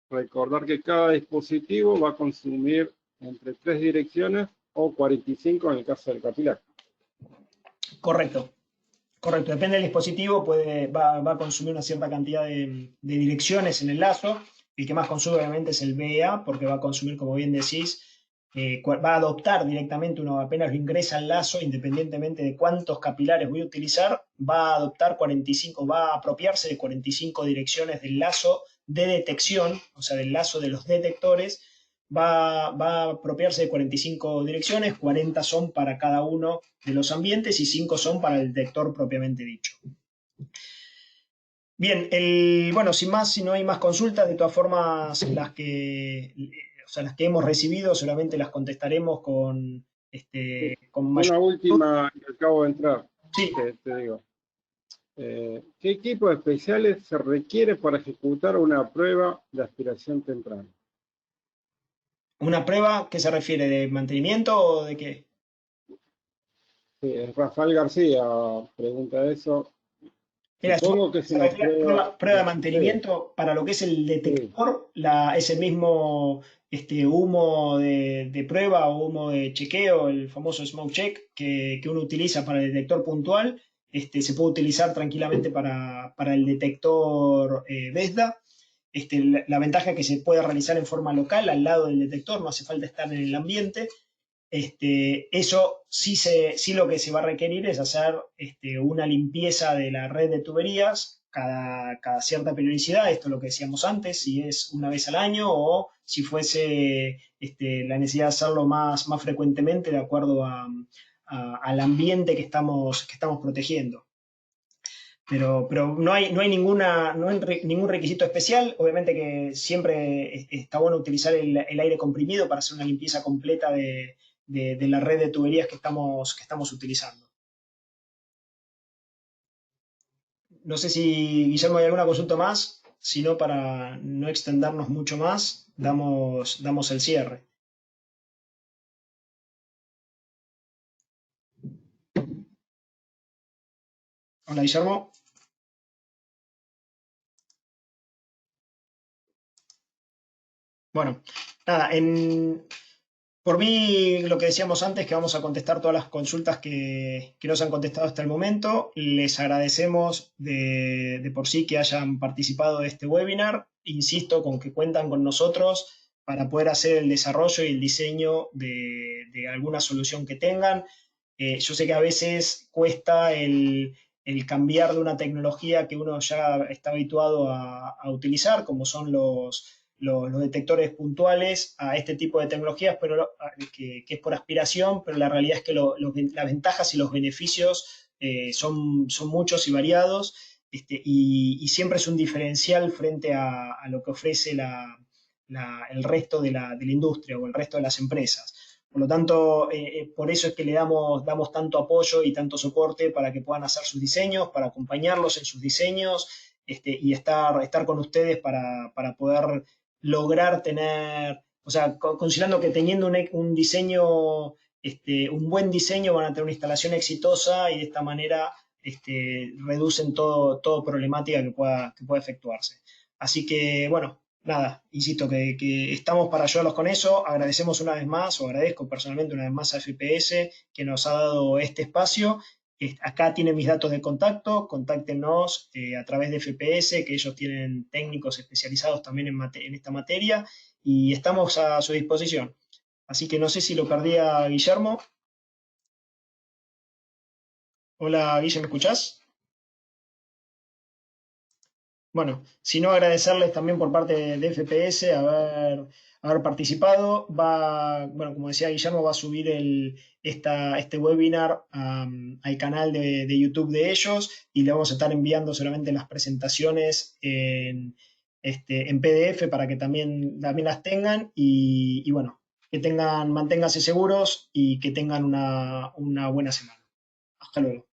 Recordar que cada dispositivo va a consumir entre 3 direcciones o 45 en el caso del capilar. Correcto. Correcto, depende del dispositivo, va a consumir una cierta cantidad de direcciones en el lazo. El que más consume obviamente es el BEA, porque va a consumir, como bien decís, va a adoptar directamente, uno apenas lo ingresa al lazo, independientemente de cuántos capilares voy a utilizar, va a adoptar 45, va a apropiarse de 45 direcciones del lazo de detección, o sea, del lazo de los detectores. Va a apropiarse de 45 direcciones, 40 son para cada uno de los ambientes y 5 son para el detector propiamente dicho. Bien, bueno, sin más, si no hay más consultas, de todas formas, las que hemos recibido, solamente las contestaremos con mayor... Una última, que acabo de entrar, Sí. te digo. ¿Qué equipos especiales se requiere para ejecutar una prueba de aspiración temprana? ¿Una prueba que se refiere de mantenimiento o de qué? Sí, Rafael García pregunta eso. Mira, Supongo que es se una refiere a prueba de mantenimiento para lo que es el detector, es el mismo humo de prueba o humo de chequeo, el famoso smoke check que uno utiliza para el detector puntual. Se puede utilizar tranquilamente para el detector VESDA. La ventaja es que se puede realizar en forma local al lado del detector, no hace falta estar en el ambiente. Eso sí lo que se va a requerir es hacer una limpieza de la red de tuberías cada cierta periodicidad, esto es lo que decíamos antes, si es una vez al año o si fuese la necesidad de hacerlo más frecuentemente de acuerdo al ambiente que estamos protegiendo. Pero no hay ningún requisito especial. Obviamente que siempre está bueno utilizar el aire comprimido para hacer una limpieza completa de la red de tuberías que estamos utilizando. No sé si, Guillermo, hay alguna consulta más. Si no, para no extendernos mucho más, damos el cierre. Hola, Guillermo. Bueno, nada, por mí, lo que decíamos antes, que vamos a contestar todas las consultas que nos han contestado hasta el momento. Les agradecemos de por sí que hayan participado de este webinar. Insisto con que cuentan con nosotros para poder hacer el desarrollo y el diseño de alguna solución que tengan. Yo sé que a veces cuesta el cambiar de una tecnología que uno ya está habituado a utilizar, como son los detectores puntuales, a este tipo de tecnologías, pero que es por aspiración, pero la realidad es que las ventajas y los beneficios son muchos y variados, y siempre es un diferencial frente a lo que ofrece el resto de la industria o el resto de las empresas. Por lo tanto, por eso es que le damos tanto apoyo y tanto soporte para que puedan hacer sus diseños, para acompañarlos en sus diseños, y estar con ustedes para poder lograr tener, o sea, considerando que teniendo un diseño, un buen diseño, van a tener una instalación exitosa y de esta manera reducen todo problemática que pueda efectuarse. Así que, bueno, nada, insisto que estamos para ayudarlos con eso. Agradecemos una vez más, o agradezco personalmente una vez más a FPS que nos ha dado este espacio. Acá tienen mis datos de contacto, contáctenos a través de FPS, que ellos tienen técnicos especializados también en esta materia, y estamos a su disposición. Así que no sé si lo perdí a Guillermo. Hola, Guille, ¿me escuchás? Bueno, si no, agradecerles también por parte de FPS haber participado. Bueno, como decía Guillermo, va a subir este webinar al canal de YouTube de ellos y le vamos a estar enviando solamente las presentaciones en PDF para que también las tengan y bueno, manténganse seguros y que tengan una buena semana. Hasta luego.